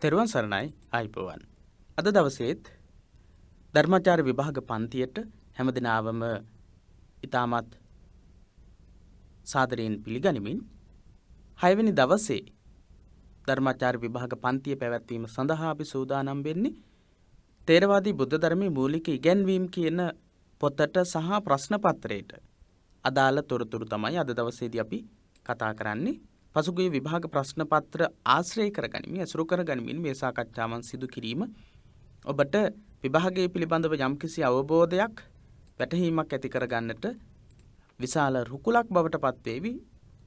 තෙරුවන් සරණයි ආයිබෝවන්. අද දවසේත් ධර්මාචාර්ය විභාග පන්තියට හැමදිනාවම ඉතාමත් සාදරයෙන් පිළිගනිමින් 6 වෙනි දවසේ ධර්මාචාර්ය විභාග පන්තිය පැවැත්වීම සඳහා අපි සූදානම් වෙන්නේ තේරවාදී බුද්ධ ධර්මයේ මූලික ඉගැන්වීම් කියන පොතට සහ ප්‍රශ්න පත්‍රයට අදාළ තොරතුරු තමයි අද දවසේදී අපි කතා කරන්නේ. පසුගිය විභාග ප්‍රශ්න පත්‍ර ආශ්‍රය කරගනිමින් අසුරු කරගනිමින් මේ සාකච්ඡාවන් සිදු කිරීම ඔබට විභාගයේ පිළිබඳව යම්කිසි අවබෝධයක් වැටහීමක් ඇති කරගන්නට විශාල රුකුලක් බවට පත්වේවි,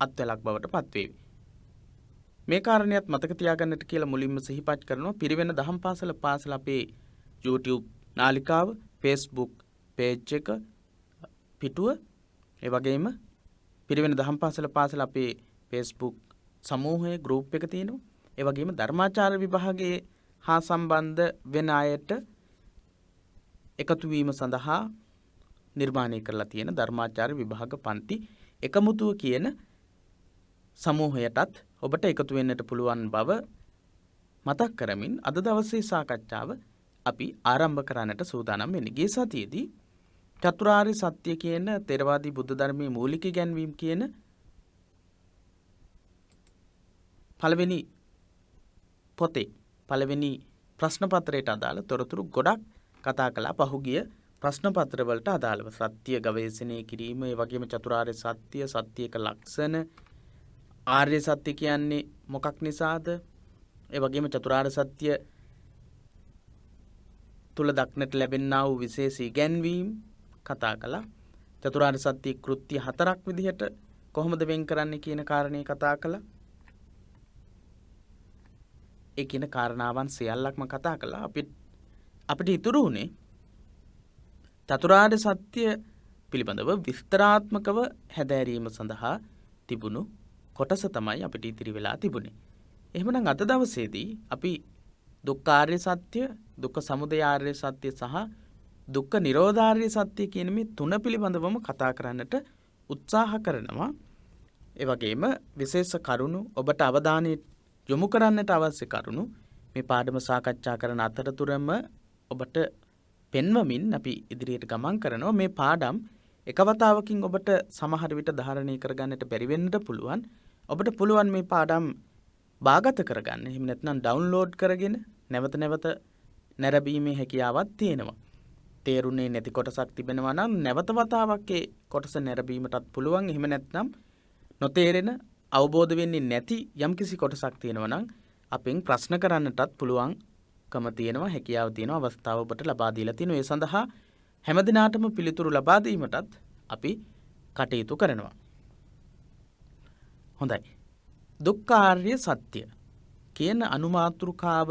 අත්වැලක් බවට පත්වේවි. මේ කාරණයක් මතක තියාගන්නට කියලා මුලින්ම සිහිපත් කරනවා. පිරිවෙන දහම් පාසල අපේ YouTube නාලිකාව, Facebook page එක පිටුව, ඒ වගේම පිරිවෙන දහම් පාසල අපේ Facebook සමූහයේ ගෲප් එක තියෙනවා. ඒ වගේම ධර්මාචාර්ය විභාගයේ හා සම්බන්ධ වෙන අයට එකතු වීම සඳහා නිර්මාණය කරලා තියෙන ධර්මාචාර්ය විභාග පන්ති එකමුතුව කියන සමූහයටත් ඔබට එකතු වෙන්නට පුළුවන් බව මතක් කරමින් අද දවසේ සාකච්ඡාව අපි ආරම්භ කරන්නට සූදානම් වෙන්නේ. ගිය සතියේදී චතුරාර්ය සත්‍ය කියන ථෙරවාදී බුද්ධ ධර්මයේ මූලික ඉගැන්වීම් කියන පළවෙනි පොතේ පළවෙනි ප්‍රශ්න පත්‍රයට අදාළ තොරතුරු ගොඩක් කතා කළා. පහුගිය ප්‍රශ්න පත්‍ර වලට අදාළව සත්‍ය ගවේෂණය කිරීම, ඒ වගේම චතුරාර්ය සත්‍ය, සත්‍යයක ලක්ෂණ, ආර්ය සත්‍ය කියන්නේ මොකක් නිසාද, ඒ වගේම චතුරාර්ය සත්‍ය තුල දක්නට ලැබෙනා වූ විශේෂ ඉගැන්වීම් කතා කළා. චතුරාර්ය සත්‍ය කෘත්‍ය 4ක් විදිහට කොහොමද වෙන් කරන්නේ කියන කාරණේ කතා කළා. ඒ කියන කාරණාවන් සියල්ලක්ම කතා කළා. අපිට ඉතුරු වුණේ චතුරාර්ය සත්‍ය පිළිබඳව විස්තරාත්මකව හැදෑරීම සඳහා තිබුණු කොටස තමයි අපිට ඉතිරි වෙලා තිබුණේ. එහෙමනම් අද දවසේදී අපි දුක්ඛාර්ය සත්‍ය, දුක්ඛ සමුදය ආර්ය සත්‍ය සහ දුක්ඛ නිරෝධාර්ය සත්‍ය කියන මේ තුන පිළිබඳවම කතා කරන්නට උත්සාහ කරනවා. ඒ වගේම විශේෂ කරුණු ඔබට අවධානය යොමු කරන්නට අවශ්‍ය කරුණු මේ පාඩම සාකච්ඡා කරන අතරතුරම ඔබට පෙන්වමින් අපි ඉදිරියට ගමන් කරනවා. මේ පාඩම් එකවතාවකින් ඔබට සමහර විට ධාරණය කරගන්නට බැරි වෙන්නට පුළුවන්. ඔබට පුළුවන් මේ පාඩම් බාගත කරගන්න. එහෙම නැත්නම් ඩවුන්ලෝඩ් කරගෙන නැවත නැවත නැරඹීමේ හැකියාවක් තියෙනවා. තේරුනේ නැති කොටසක් තිබෙනවා නම් නැවත වතාවක් ඒ කොටස නැරඹීමටත් පුළුවන්. එහෙම නැත්නම් නොතේරෙන, අවබෝධ වෙන්නේ නැති යම්කිසි කොටසක් තියෙනවා නම් අපෙන් ප්‍රශ්න කරන්නටත් පුළුවන්කම තියෙනවා, හැකියාව තියෙනවා, අවස්ථාව ඔබට ලබා දීලා තියෙනවා. ඒ සඳහා හැමදිනාටම පිළිතුරු ලබා දීමටත් අපි කටයුතු කරනවා. හොඳයි. දුක්ඛාර්ය සත්‍ය කියන අනුමාතෘකාව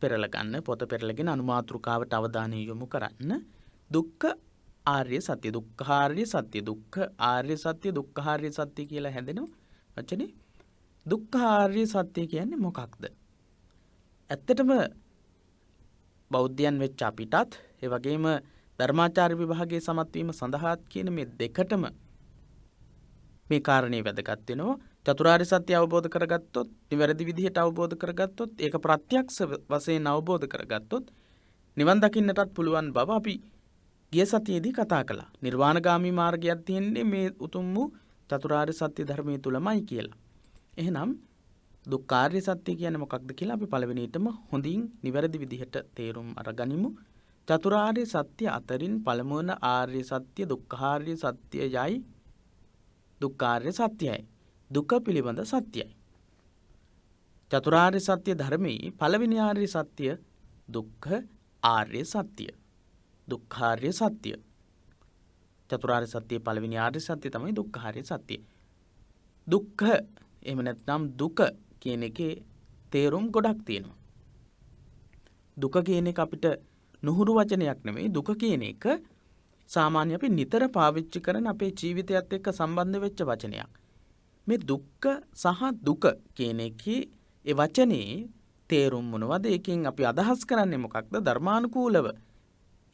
පෙරලා ගන්න, පොත පෙරලාගෙන අනුමාතෘකාවට අවධානය යොමු කරන්න. දුක්ඛ ආර්ය සත්‍ය, දුක්ඛාර්ය සත්‍ය, දුක්ඛ ආර්ය සත්‍ය, දුක්ඛාර්ය සත්‍ය කියලා හැදෙන වචනේ. දුක්ඛාර්ය සත්‍ය කියන්නේ මොකක්ද? ඇත්තටම බෞද්ධයන් වෙච්ච අපිටත්, ඒ වගේම ධර්මාචාර්ය විභාගයේ සමත් වීම සඳහාත් කියන මේ දෙකටම මේ කාරණේ වැදගත් වෙනවා. චතුරාර්ය සත්‍ය අවබෝධ කරගත්තොත්, නිවැරදි විදිහට අවබෝධ කරගත්තොත්, ඒක ප්‍රත්‍යක්ෂ වශයෙන් අවබෝධ කරගත්තොත් නිවන් දකින්නටත් පුළුවන් බව අපි ගිය සතියේදී කතා කළා. නිර්වාණගාමී මාර්ගයක් තියෙන්නේ මේ උතුම් වූ චතුරාර්ය සත්‍ය ධර්මයේ තුලමයි කියලා. එහෙනම් දුක්ඛාර්ය සත්‍ය කියන්නේ මොකක්ද කියලා අපි පළවෙනියටම හොඳින් නිවැරදි විදිහට තේරුම් අරගනිමු. චතුරාර්ය සත්‍ය අතරින් පළමු වන ආර්ය සත්‍ය දුක්ඛාර්ය සත්‍යයයි, දුක්ඛාර්ය සත්‍යයයි, දුක පිළිබඳ සත්‍යයයි. චතුරාර්ය සත්‍ය ධර්මයේ පළවෙනි ආර්ය සත්‍ය දුක්ඛ ආර්ය සත්‍ය, දුක්ඛාර්ය සත්‍ය. චතුරාර්ය සත්‍යයේ පළවෙනි ආර්ය සත්‍ය තමයි දුක්ඛාර්ය සත්‍ය. දුක්ඛ එහෙම නැත්නම් දුක කියන එකේ තේරුම් ගොඩක් තියෙනවා. දුක කියන එක අපිට නුහුරු වචනයක් නෙමෙයි. දුක කියන එක සාමාන්‍ය අපි නිතර පාවිච්චි කරන අපේ ජීවිතයත් එක්ක සම්බන්ධ වෙච්ච වචනයක්. මේ දුක්ඛ සහ දුක කියන එකේ ඒ වචනේ තේරුම් මොනවද? ඒකෙන් අපි අදහස් කරන්නේ මොකක්ද? ධර්මානුකූලව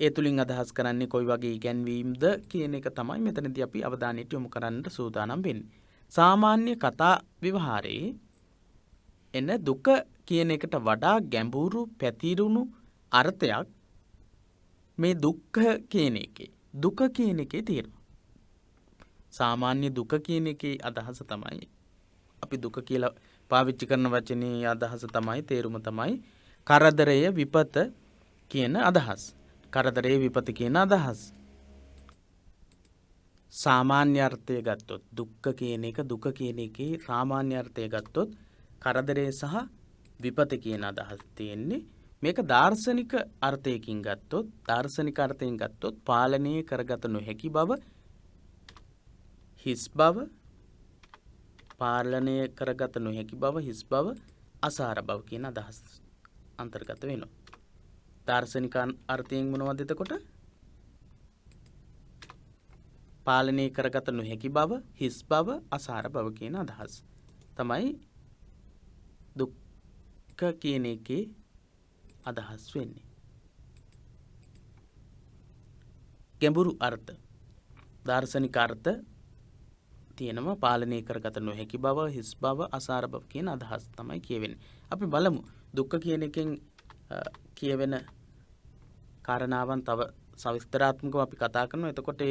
ඒ තුලින් අදහස් කරන්නේ කොයි වගේ ඉගැන්වීම්ද කියන එක තමයි මෙතනදී අපි අවධානයට යොමු කරන්නට සූදානම් වෙන්නේ. සාමාන්‍ය කතා විවහාරයේ එන දුක කියන එකට වඩා ගැඹුරු පැතිරුණු අර්ථයක් මේ දුක්ඛ කියන එකේ. දුක කියන එකේ තියෙනවා. සාමාන්‍ය දුක කියන එකේ අදහස තමයි අපි දුක කියලා පාවිච්චි කරන වචනේ අදහස තමයි තේරුම තමයි කරදරය විපත කියන අදහස්. කරදරය විපත කියන අදහස්. සාමාන්‍ය අර්ථය ගත්තොත් දුක්ඛ කියන එක දුක කියන එකේ සාමාන්‍ය අර්ථය ගත්තොත් කරදරය සහ විපත කියන අදහස් තියෙන්නේ. මේක දාර්ශනික අර්ථයකින් ගත්තොත් දාර්ශනික අර්ථයෙන් ගත්තොත් පාලනය කරගත නොහැකි බව, හිස් බව, පාලනය කරගත නොහැකි බව, හිස් බව, අසාර බව කියන අදහස් අන්තර්ගත වෙනවා. දාර්ශනික අර්ථයෙන් මොනවද එතකොට? පාලනය කරගත නොහැකි බව, හිස් බව, අසාර බව කියන අදහස් තමයි දුක්ඛ කියන එකේ අදහස් වෙන්නේ. ගැඹුරු අර්ථ දාර්ශනික අර්ථ තියෙනවා. පාලනය කරගත නොහැකි බව, හිස් බව, අසාර බව කියන අදහස් තමයි කියවෙන්නේ. අපි බලමු දුක්ඛ කියන එකෙන් කියවෙන කාරණාවන් තව සවිස්තරාත්මකව අපි කතා කරනවා. එතකොට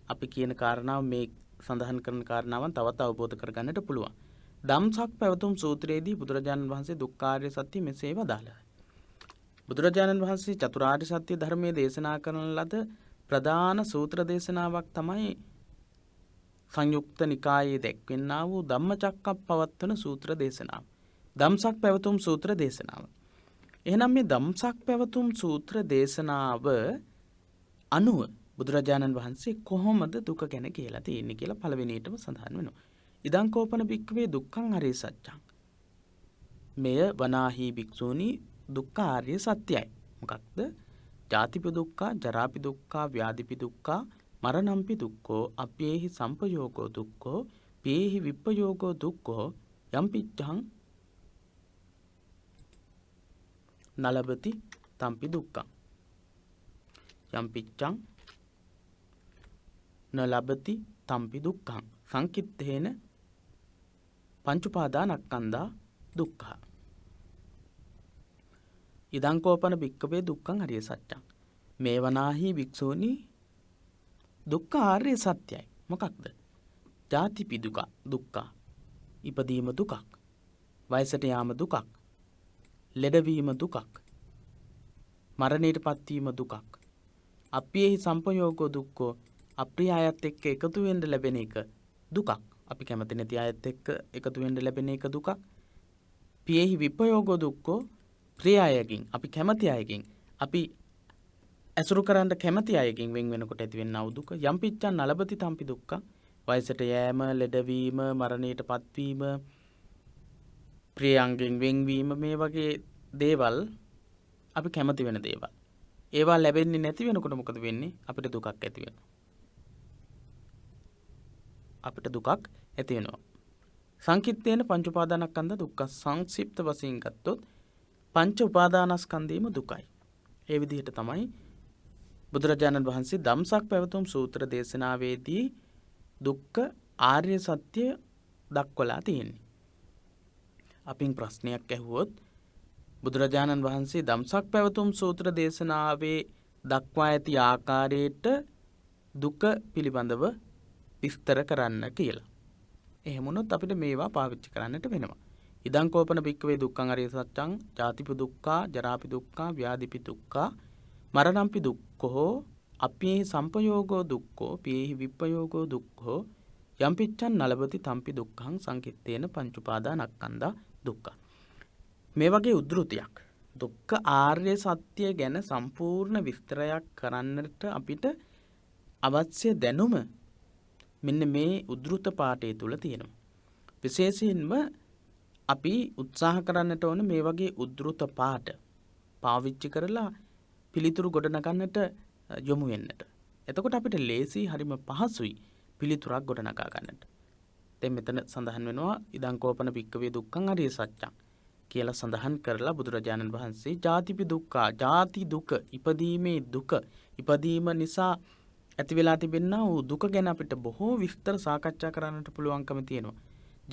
අපි කියන කාරණාව මේ සඳහන් කරන කාරණාවන් තවත් අවබෝධ කරගන්නට පුළුවන්. ධම්සක් පැවතුම් සූත්‍රයේදී බුදුරජාණන් වහන්සේ දුක්ඛාර්ය සත්‍ය මෙසේ වදාළා. බුදුරජාණන් වහන්සේ චතුරාර්ය සත්‍ය ධර්මයේ දේශනා කරන ලද ප්‍රධාන සූත්‍ර දේශනාවක් තමයි සංයුක්ත නිකායේ දැක්වෙනා වූ ධම්මචක්කප්පවත්තන සූත්‍ර දේශනාව. ධම්සක් පැවතුම් සූත්‍ර දේශනාව. එහෙනම් මේ ධම්සක් පැවතුම් සූත්‍ර දේශනාව අනුව බුදුරජාණන් වහන්සේ කොහොමද දුක ගැන කියලා තියෙන්නේ කියලා පළවෙනියටම සඳහන් වෙනවා. ඉදං කෝපන භික්ඛවේ දුක්ඛං අරිය සත්‍යං. මෙය වනාහි භික්ෂූනි දුක්ඛ ආර්ය සත්‍යයි. මොකක්ද? ජාතිපි දුක්ඛ, ජරාපි දුක්ඛ, ව්‍යාධිපි දුක්ඛ, මරණම්පි දුක්ඛෝ, අප්පේහි සම්පයෝගෝ දුක්ඛෝ, පේහි විප්පයෝගෝ දුක්ඛෝ, යම්පිච්ඡං නලබති තම්පි දුක්ඛං. යම්පිච්ඡං නලබති තම්පි දුක්ඛං. සංකිට්ඨේන පංච උපාදානස්කන්ධා දුක්ඛ. ඉදං කෝපන භික්ඛවේ දුක්ඛං අරිය සත්‍යං. මේ වනාහි භික්ෂූනි දුක්ඛ ආර්ය සත්‍යයි. මොකක්ද? ජාතිපි දුක්ඛ. ඉපදීම දුකක්. වයසට යාම දුකක්. ලෙඩවීම දුකක්. මරණයට පත්වීම දුකක්. අප්පියෙහි සම්පයෝගෝ දුක්ඛෝ. අප්‍රිය අයත් එක්ක එකතු වෙන්න ලැබෙන එක දුකක්. අපි කැමති නැති අයත් එක්ක එකතු වෙන්න ලැබෙන එක දුකක්. පියෙහි විපයෝගෝ දුක්ඛෝ. ප්‍රිය අයකින්, අපි කැමති අයකින්, අපි ඇසුරු කරන්න කැමති අයකින් වෙන් වෙනකොට ඇතිවෙනා වූ දුක. යම්පිච්ඡං නලබති තම්පි දුක්ඛ. වයසට යෑම, ලෙඩවීම, මරණයට පත්වීම, ප්‍රියයන්ගෙන් වෙන්වීම, මේ වගේ දේවල් අපි කැමති වෙන දේවල්. ඒවා ලැබෙන්නේ නැති වෙනකොට මොකද වෙන්නේ? අපිට දුකක් ඇති වෙනවා. අපිට දුකක් ඇති වෙනවා. සංකිට්ඨේන පංච උපාදානස්කන්ධ දුක්ඛ. සංක්ෂිප්ත වශයෙන් ගත්තොත් පංච උපාදානස්කන්ධයම දුකයි. ඒ විදිහට තමයි බුදුරජාණන් වහන්සේ ධම්සක් පැවතුම් සූත්‍ර දේශනාවේදී දුක්ඛ ආර්ය සත්‍ය දක්වලා තියෙන්නේ. අපින් ප්‍රශ්නයක් ඇහුවොත් බුදුරජාණන් වහන්සේ ධම්සක් පැවතුම් සූත්‍ර දේශනාවේ දක්වා ඇති ආකාරයට දුක පිළිබඳව විස්තර කරන්න කියලා. එහෙම වුණොත් අපිට මේවා පාවිච්චි කරන්නට වෙනවා. ඉදං කෝපන භික්ඛවේ දුක්ඛං අරිය සත්‍යං ජාතිපි දුක්ඛ, ජරාපි දුක්ඛ, ව්‍යාධිපි දුක්ඛ, මරණම්පි දුක්ඛෝ, අප්පේහි සම්පයෝගෝ දුක්ඛෝ, පේහි විප්පයෝගෝ දුක්ඛෝ, යම්පිච්ඡං නලබති තම්පි දුක්ඛං සංකිට්ඨේන පංච උපාදානස්කන්ධා දුක්ඛ. මේ වගේ උද්ෘතයක් දුක්ඛ ආර්ය සත්‍ය ගැන සම්පූර්ණ විස්තරයක් කරන්නට අපිට අවශ්‍ය දැනුම මෙන්න මේ උද්ෘත පාඨය තුල තියෙනවා. විශේෂයෙන්ම අපි උත්සාහ කරන්නට ඕන මේ වගේ උද්ෘත පාඨ පාවිච්චි කරලා පිළිතුරු ගොඩනගන්නට යොමු වෙන්නට. එතකොට අපිට ලේසි, හරිම පහසුයි පිළිතුරක් ගොඩනගා ගන්නට. දැන් මෙතන සඳහන් වෙනවා ඉදං කෝපන භික්ඛවේ දුක්ඛං අරිය සත්‍යං කියලා සඳහන් කරලා බුදුරජාණන් වහන්සේ ජාතිපි දුක්ඛ, ජාති දුක, ඉපදීමේ දුක, ඉපදීම නිසා ඇති වෙලා තිබෙනා වූ දුක ගැන අපිට බොහෝ විස්තර සාකච්ඡා කරන්නට පුළුවන්කම තියෙනවා.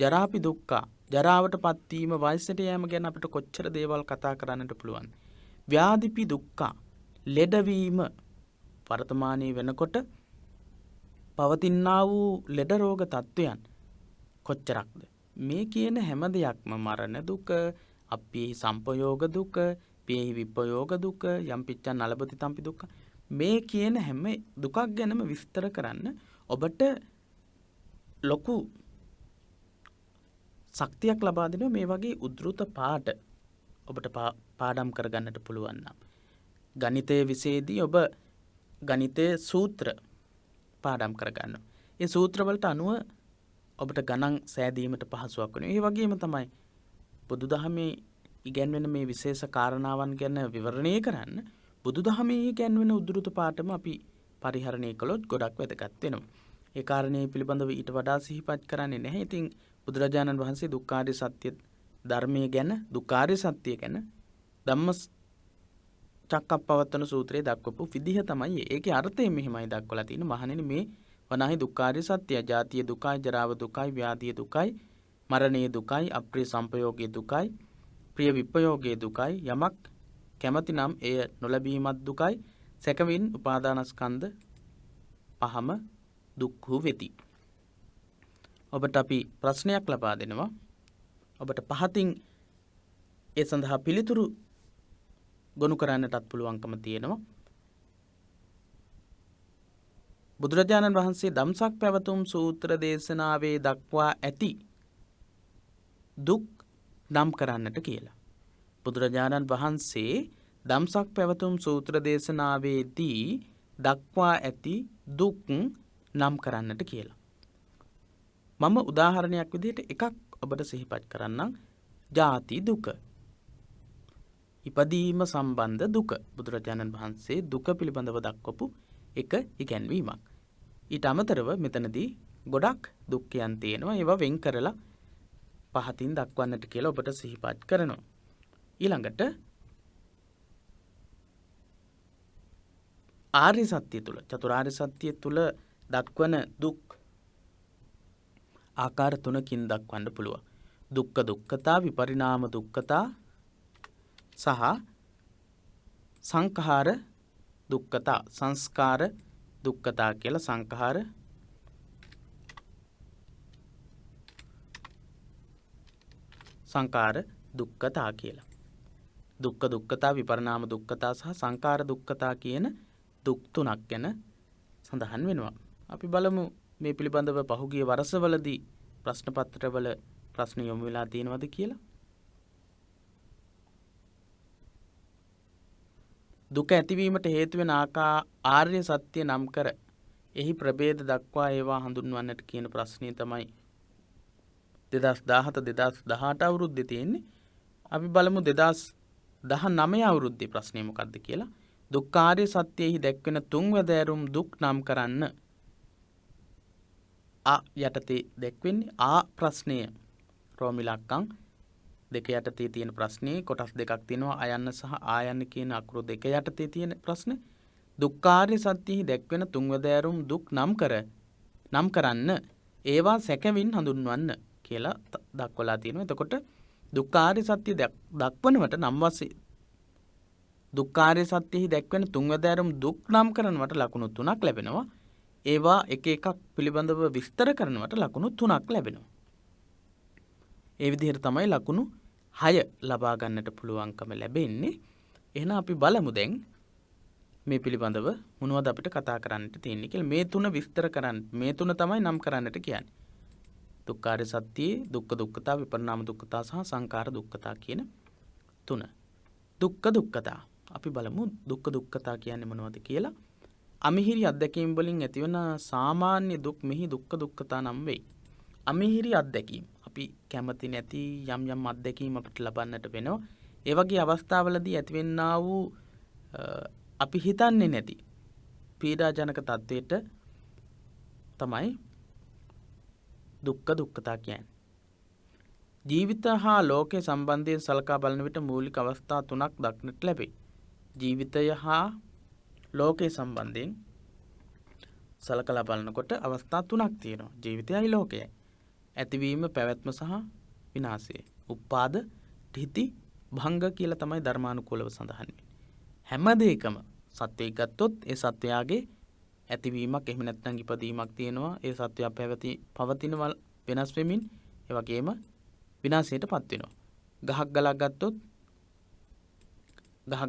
ජරාපි දුක්ඛ ජරාවට පත්වීම වයසට යෑම ගැන අපිට කොච්චර දේවල් කතා කරන්නට පුළුවන්. ව්‍යාධිපි දුක්ඛ ලෙඩවීම වර්තමානයේ වෙනකොට පවතිනා වූ ලෙඩ රෝග තත්වයන් කොච්චරක්ද? මේ කියන හැම දෙයක්ම මරණ දුක, අප්පියෙහි සම්පයෝග දුක, පියෙහි විපයෝග දුක, යම් පිච්ඡන් නලබති තම්පි දුක්ඛ මේ කියන හැම දුකක් ගැනම විස්තර කරන්න ඔබට ලොකු ශක්තියක් ලබා දෙනවා මේ වගේ උද්ෘත පාඩ ඔබට පාඩම් කරගන්නට පුළුවන් නම්. ගණිතයේ විෂයේදී ඔබ ගණිතයේ සූත්‍ර පාඩම් කරගන්නවා. ඒ සූත්‍රවලට අනුව ඔබට ගණන් සෑදීමට පහසුවක් වෙනවා. ඒ වගේම තමයි බුදුදහමේ ඉගැන්වෙන මේ විශේෂ කාරණාවන් ගැන විවරණය කරන්න බුදුදහමේ ඉගැන්වෙන උද්ෘත පාඩම අපි පරිහරණය කළොත් ගොඩක් වැදගත් වෙනවා. ඒ කාරණේ පිළිබඳව ඊට වඩා සිහිපත් කරන්නේ නැහැ. ඉතින් බුදුරජාණන් වහන්සේ දුක්ඛාරිය සත්‍ය ධර්මයේ ගැන දුක්ඛාරිය සත්‍ය ගැන ධම්ම චක්කප්පවත්තන සූත්‍රයේ දක්වපු විදිහ තමයි ඒකේ අර්ථය මෙහිමයි දක්වලා තියෙන්නේ. මහණෙනි මේ වනාහි දුක්ඛාරිය සත්‍යය ජාතිය දුකයි, ජරාව දුකයි, ව්‍යාධිය දුකයි, මරණීය දුකයි, අප්‍රිය සංපයෝගයේ දුකයි, ප්‍රිය විපයෝගයේ දුකයි, යමක් කැමති නම් එය නොලැබීමත් දුකයි, සැකවින් උපාදානස්කන්ධ පහම දුක් වෙති. ඔබට අපි ප්‍රශ්නයක් ලබා දෙනවා. ඔබට පහතින් ඒ සඳහා පිළිතුරු ගොනු කරන්නටත් පුළුවන්කම තියෙනවා. බුදුරජාණන් වහන්සේ ධම්සක් පැවතුම් සූත්‍ර දේශනාවේ දක්වා ඇති දුක් නම් කරන්නට කියලා. බුදුරජාණන් වහන්සේ ධම්සක් පැවතුම් සූත්‍ර දේශනාවේදී දක්වා ඇති දුක් නම් කරන්නට කියලා. මම උදාහරණයක් විදිහට එකක් ඔබට සිහිපත් කරන්නම්. ජාති දුක. ඉපදීම සම්බන්ධ දුක. බුදුරජාණන් වහන්සේ දුක පිළිබඳව දක්වපු එක ඉගැන්වීමක්. ඊට අමතරව මෙතනදී ගොඩක් දුක්ඛයන් තියෙනවා. ඒවා වෙන් කරලා පහතින් දක්වන්නට කියලා ඔබට සිහිපත් කරනවා. ඊළඟට ආර්ය සත්‍ය තුල චතුරාර්ය සත්‍ය තුල දක්වන දුක් ආකාර තුනකින් දක්වන්න පුළුවන්. දුක්ඛ දුක්ඛතා, විපරිණාම දුක්ඛතා සහ සංඛාර දුක්ඛතා. සංස්කාර දුක්ඛතා කියලා සංඛාර දුක්ඛතා කියලා. දුක්ඛ දුක්ඛතා, විපරිණාම දුක්ඛතා සහ සංඛාර දුක්ඛතා කියන දුක් තුනක් ගැන සඳහන් වෙනවා. අපි බලමු මේ පිළිබඳව පහුගිය වර්ෂවලදී ප්‍රශ්න පත්‍රවල ප්‍රශ්න යොමු වෙලා තියෙනවද කියලා. දුක ඇතිවීමට හේතු වෙන ආර්ය සත්‍ය නම් කර එහි ප්‍රභේද දක්වා ඒවා හඳුන්වන්නට කියන ප්‍රශ්නය තමයි 2017 2018 අවුරුද්දේ තියෙන්නේ. අපි බලමු 2019 අවුරුද්දේ ප්‍රශ්නය මොකක්ද කියලා. දුක්ඛාරිය සත්‍යයෙහි දැක්වෙන තුන්වැදෑරුම් දුක් නම් කරන්න. යටතේ දැක්වෙන්නේ ප්‍රශ්නය. රෝම ඉලක්කම් 2 යටතේ තියෙන ප්‍රශ්නේ කොටස් දෙකක් තියෙනවා. අයන්න සහ ආයන්න කියන අකුරු 2 යටතේ තියෙන ප්‍රශ්න. දුක්ඛාරිය සත්‍යෙහි දැක්වෙන තුන්වැදෑරුම් දුක් නම් කරන්න ඒවා සැකවින් හඳුන්වන්න කියලා දක්වලා තියෙනවා. එතකොට දුක්ඛාරිය සත්‍ය දක්වනවට නම් වශයෙන් දුක්ඛාරිය සත්‍යෙහි දැක්වෙන තුන්වැදෑරුම් දුක් නම් කරනවට ලකුණු 3ක් ලැබෙනවා. ඒවා එක එකක් පිළිබඳව විස්තර කරනවට ලකුණු 3ක් ලැබෙනවා. ඒ විදිහට තමයි ලකුණු 6 ලබා ගන්නට පුළුවන්කම ලැබෙන්නේ. එහෙනම් අපි බලමු දැන් මේ පිළිබඳව මොනවද අපිට කතා කරන්නට තියෙන්නේ කියලා. මේ තුන විස්තර කරන්න. මේ තුන තමයි නම් කරන්නට කියන්නේ. දුක්ඛාරිය සත්‍යයේ දුක්ඛ දුක්ඛතා, විපරිණාම දුක්ඛතා සහ සංඛාර දුක්ඛතා කියන තුන. දුක්ඛ දුක්ඛතා. අපි බලමු දුක්ඛ දුක්ඛතා කියන්නේ මොනවද කියලා. අමිහිරි අත්දැකීම් වලින් ඇතිවන සාමාන්‍ය දුක් මෙහි දුක්ඛ දුක්ඛතා නම් වෙයි. අමිහිරි අත්දැකීම් අපි කැමති නැති යම් අත්දැකීම් අපිට ලබන්නට වෙනවා. ඒ වගේ අවස්ථාවලදී ඇතිවෙනා වූ අපි හිතන්නේ නැති පීඩාජනක තත්වයට තමයි දුක්ඛ දුක්ඛතා කියන්නේ. ජීවිත හා ලෝකයේ සම්බන්ධයෙන් සලකා බලන විට මූලික අවස්ථා 3ක් දක්නට ලැබේ. ජීවිතය හා ලෝකයේ සම්බන්ධයෙන් සලකලා බලනකොට අවස්ථා 3ක් තියෙනවා. ජීවිතයයි ලෝකයයි. ඇතිවීම පැවැත්ම සහ විනාශය. උපාද ඨිති භංග කියලා තමයි ධර්මානුකූලව සඳහන් වෙන්නේ. හැම දෙයකම සත්‍යයක් ගත්තොත් ඒ සත්‍යයගේ ඇතිවීමක් එහෙම නැත්නම් ඉපදීමක් තියෙනවා. ඒ සත්‍යය පවතිනවා වෙනස් වෙමින් ඒ වගේම විනාශයටපත් වෙනවා. ගහක්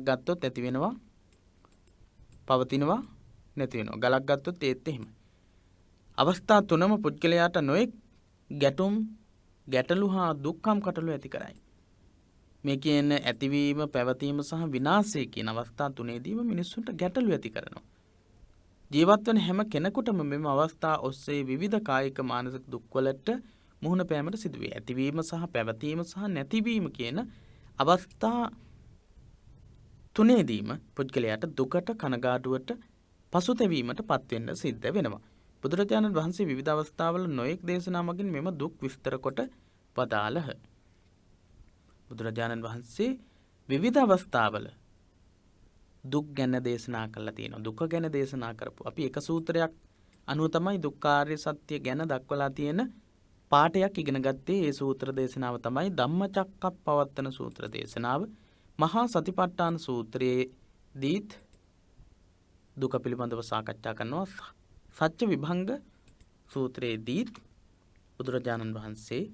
ගත්තොත් ඇති වෙනවා පවතිනවා නැති වෙනවා. ගලක් ගත්තොත් ඒත් එහෙමයි. අවස්ථා තුනම පුද්ගලයාට නොඑක් ගැටලු හා දුක්ඛම් කටළු ඇති කරයි. මේ කියන ඇතිවීම පැවතීම සහ විනාශය කියන අවස්ථා තුනේදීම මිනිස්සුන්ට ගැටලු ඇති කරනවා. ජීවත් වන හැම කෙනෙකුටම මෙම අවස්ථා ඔස්සේ විවිධ කායික මානසික දුක්වලට මුහුණ පෑමට සිදුවේ. ඇතිවීම සහ පැවතීම සහ නැතිවීම කියන අවස්ථා තුනේදීම පුද්ගලයාට දුකට කනගාටුවට පසුතැවීමට පත්වෙන්න සිද්ධ වෙනවා. බුදුරජාණන් වහන්සේ විවිධ අවස්ථාවල නොයෙක් දේශනා මගින් මෙම දුක් විස්තර කොට වදාළහ. බුදුරජාණන් වහන්සේ විවිධ අවස්ථාවල දුක් ගැන දේශනා කළා තියෙනවා. දුක ගැන දේශනා කරපු. අපි එක සූත්‍රයක් අනුව තමයි දුක්ඛාර්ය සත්‍ය ගැන දක්වලා තියෙන පාඩයක් ඉගෙන ගත්තේ. ඒ සූත්‍ර දේශනාව තමයි ධම්මචක්කප්පවත්තන සූත්‍ර දේශනාව. මහා සතිපට්ඨාන සූත්‍රයේදීත් දුක පිළිබඳව සාකච්ඡා කරනවා. සත්‍ය විභංග සූත්‍රයේදීත් බුදුරජාණන් වහන්සේ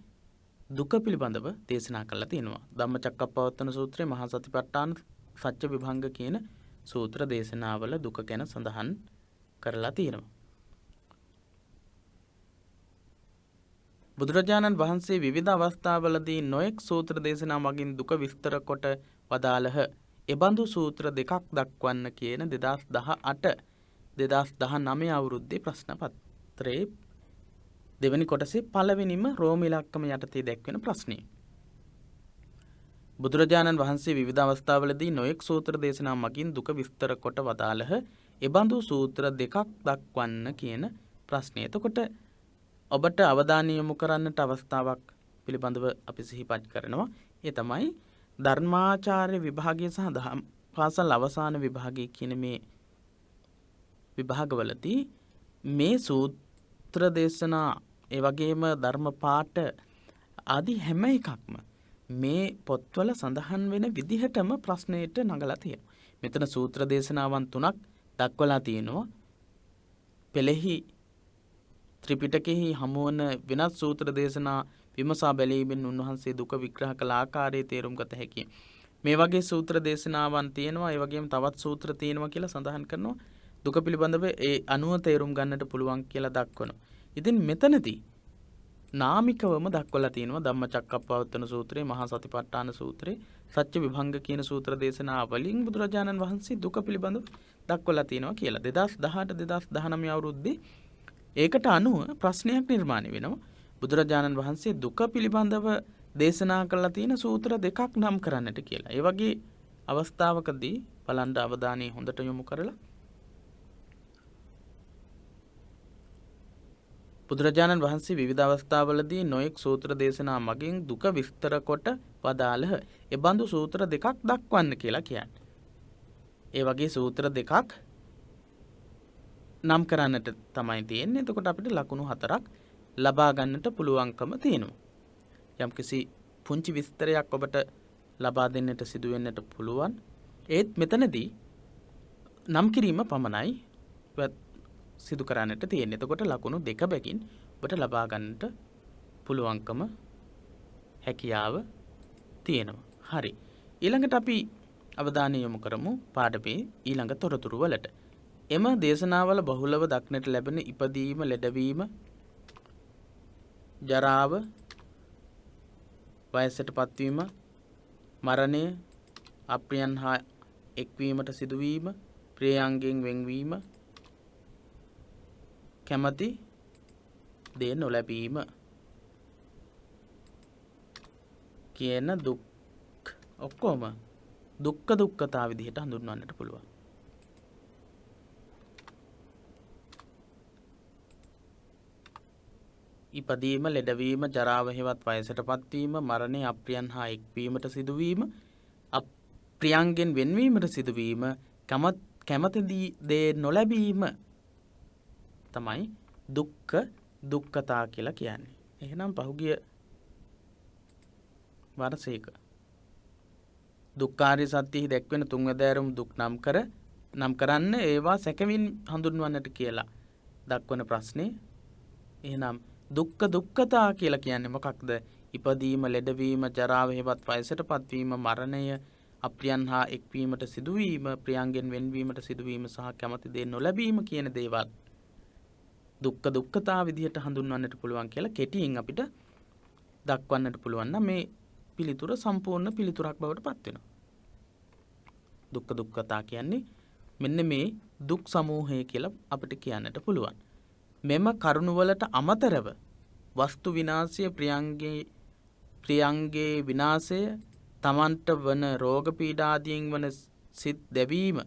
දුක පිළිබඳව දේශනා කළා තියෙනවා. ධම්මචක්කප්පවත්තන සූත්‍රයේ මහා සතිපට්ඨාන සත්‍ය විභංග කියන සූත්‍ර දේශනාවල දුක ගැන සඳහන් කරලා තියෙනවා. බුදුරජාණන් වහන්සේ විවිධ අවස්ථාවලදී නොඑක් සූත්‍ර දේශනා මගින් දුක විස්තර කොට වදාළහ. එබඳු සූත්‍ර දෙකක් දක්වන්න කියන 2018-2019 අවුරුද්දේ ප්‍රශ්න පත්‍රයේ දෙවැනි කොටසේ පළවෙනිම රෝම ඉලක්කම යටතේ දැක්වෙන ප්‍රශ්නය. බුදුරජාණන් වහන්සේ විවිධ අවස්ථාවලදී නොඑක් සූත්‍ර දේශනා මගින් දුක විස්තර කොට වදාළහ. එබඳු සූත්‍ර දෙකක් දක්වන්න කියන ප්‍රශ්නය. එතකොට ඔබට අවධානය යොමු කරන්නට අවස්ථාවක් පිළිබඳව අපි සිහිපත් කරනවා. ඒ තමයි ධර්මාචාර්ය විභාගය සහ දහම් පාසල් අවසාන විභාගය කියන මේ විභාගවලදී මේ සූත්‍ර දේශනා ඒ වගේම ධර්ම පාඨ ආදී හැම එකක්ම මේ පොත්වල සඳහන් වෙන විදිහටම ප්‍රශ්නයට නගලා තියෙනවා. මෙතන සූත්‍ර දේශනාවන් 3ක් දක්වලා තියෙනවා. පෙළෙහි ත්‍රිපිටකෙහි හමුවන වෙනත් සූත්‍ර දේශනා විමසා බැලීමෙන් උන්වහන්සේ දුක විග්‍රහ කළ ආකාරයේ තේරුම් ගත හැකියි. මේ වගේ සූත්‍ර දේශනාවන් තියෙනවා. ඒ වගේම තවත් සූත්‍ර තියෙනවා කියලා සඳහන් කරනවා. දුක පිළිබඳව ඒ අනුව තේරුම් ගන්නට පුළුවන් කියලා දක්වනවා. ඉතින් මෙතනදී නාමිකවම දක්වලා තියෙනවා ධම්මචක්කප්පවත්තන සූත්‍රයේ මහා සතිපට්ඨාන සූත්‍රයේ සත්‍ය විභංග කියන සූත්‍ර දේශනා වලින් බුදුරජාණන් වහන්සේ දුක පිළිබඳව දක්වලා තියෙනවා කියලා. 2018-2019 අවුරුද්දේ ඒකට අනුව ප්‍රශ්නයක් නිර්මාණය වෙනවා. බුදුරජාණන් වහන්සේ දුක පිළිබඳව දේශනා කළා තියෙන සූත්‍ර දෙකක් නම් කරන්නට කියලා. ඒ වගේ අවස්ථාවකදී බලන්න අවධානය හොඳට යොමු කරලා බුදුරජාණන් වහන්සේ විවිධ අවස්ථාවලදී නොයෙක් සූත්‍ර දේශනා මගින් දුක විස්තර කොට වදාළහ. එබඳු සූත්‍ර දෙකක් දක්වන්න කියලා කියන්නේ. ඒ වගේ සූත්‍ර දෙකක් නම් කරන්නට තමයි තියෙන්නේ. එතකොට අපිට ලකුණු 4ක් ලබා ගන්නට පුළුවන්කම තියෙනවා. යම්කිසි පුංචි විස්තරයක් ඔබට ලබා දෙන්නට සිදු වෙන්නට පුළුවන්. ඒත් මෙතනදී නම් කිරීම පමණයි සිදු කරන්නට තියෙන්නේ. එතකොට ලකුණු 2 බැගින් ඔබට ලබා ගන්නට පුළුවන්කම හැකියාව තියෙනවා. හරි. ඊළඟට අපි අවධානය යොමු කරමු පාඩමේ ඊළඟ තොරතුරු වලට. එම දේශනාවල බහුලව දක්නට ලැබෙන ඉපදීම, ලෙඩවීම, ජරාව, වයසට පත්වීම, මරණය, අප්‍රියයන් හා එක්වීමට සිදුවීම, ප්‍රියයන්ගෙන් වෙන්වීම, කැමැති දේ නොලැබීම කියන දුක් ඔක්කොම දුක්ඛතා විදිහට හඳුන්වන්නට පුළුවන්. ඉපදීම, ලෙඩවීම, ජරාව හෙවත් වයසට පත්වීම, මරණය, අප්‍රියයන් හා එක්වීමට සිදුවීම, අප්‍රියයන්ගෙන් වෙන්වීමට සිදුවීම, කැමැති දේ නොලැබීම තමයි දුක්ඛතා කියලා කියන්නේ. එහෙනම් පහුගිය වර්ෂයක දුක්ඛාරිය සත්‍යෙහි දැක්වෙන තුන්වැදෑරුම් දුක් නම් කරන්න ඒවා සැකවින් හඳුන්වන්නට කියලා දක්වන ප්‍රශ්නේ. එහෙනම් දුක්ඛ දුක්ඛතා කියලා කියන්නේ මොකක්ද? ඉපදීම, ලෙඩවීම, ජරාව, හේවත් වයසට පත්වීම, මරණය, අප්‍රියයන් හා එක්වීමට සිදුවීම, ප්‍රියයන්ගෙන් වෙන්වීමට සිදුවීම සහ කැමති දේ නොලැබීම කියන දේවල් දුක්ඛ දුක්ඛතා විදිහට හඳුන්වන්නට පුළුවන් කියලා කෙටියෙන් අපිට දක්වන්නට පුළුවන් නම් මේ පිළිතුර සම්පූර්ණ පිළිතුරක් බවට පත් වෙනවා. දුක්ඛ දුක්ඛතා කියන්නේ මෙන්න මේ දුක් සමූහය කියලා අපිට කියන්නට පුළුවන්. මෙම කරුණවලට අමතරව වස්තු විනාශය, ප්‍රියංගේ විනාශය, තමන්ට වන රෝග පීඩාදීන් වන සිත් දැවීම,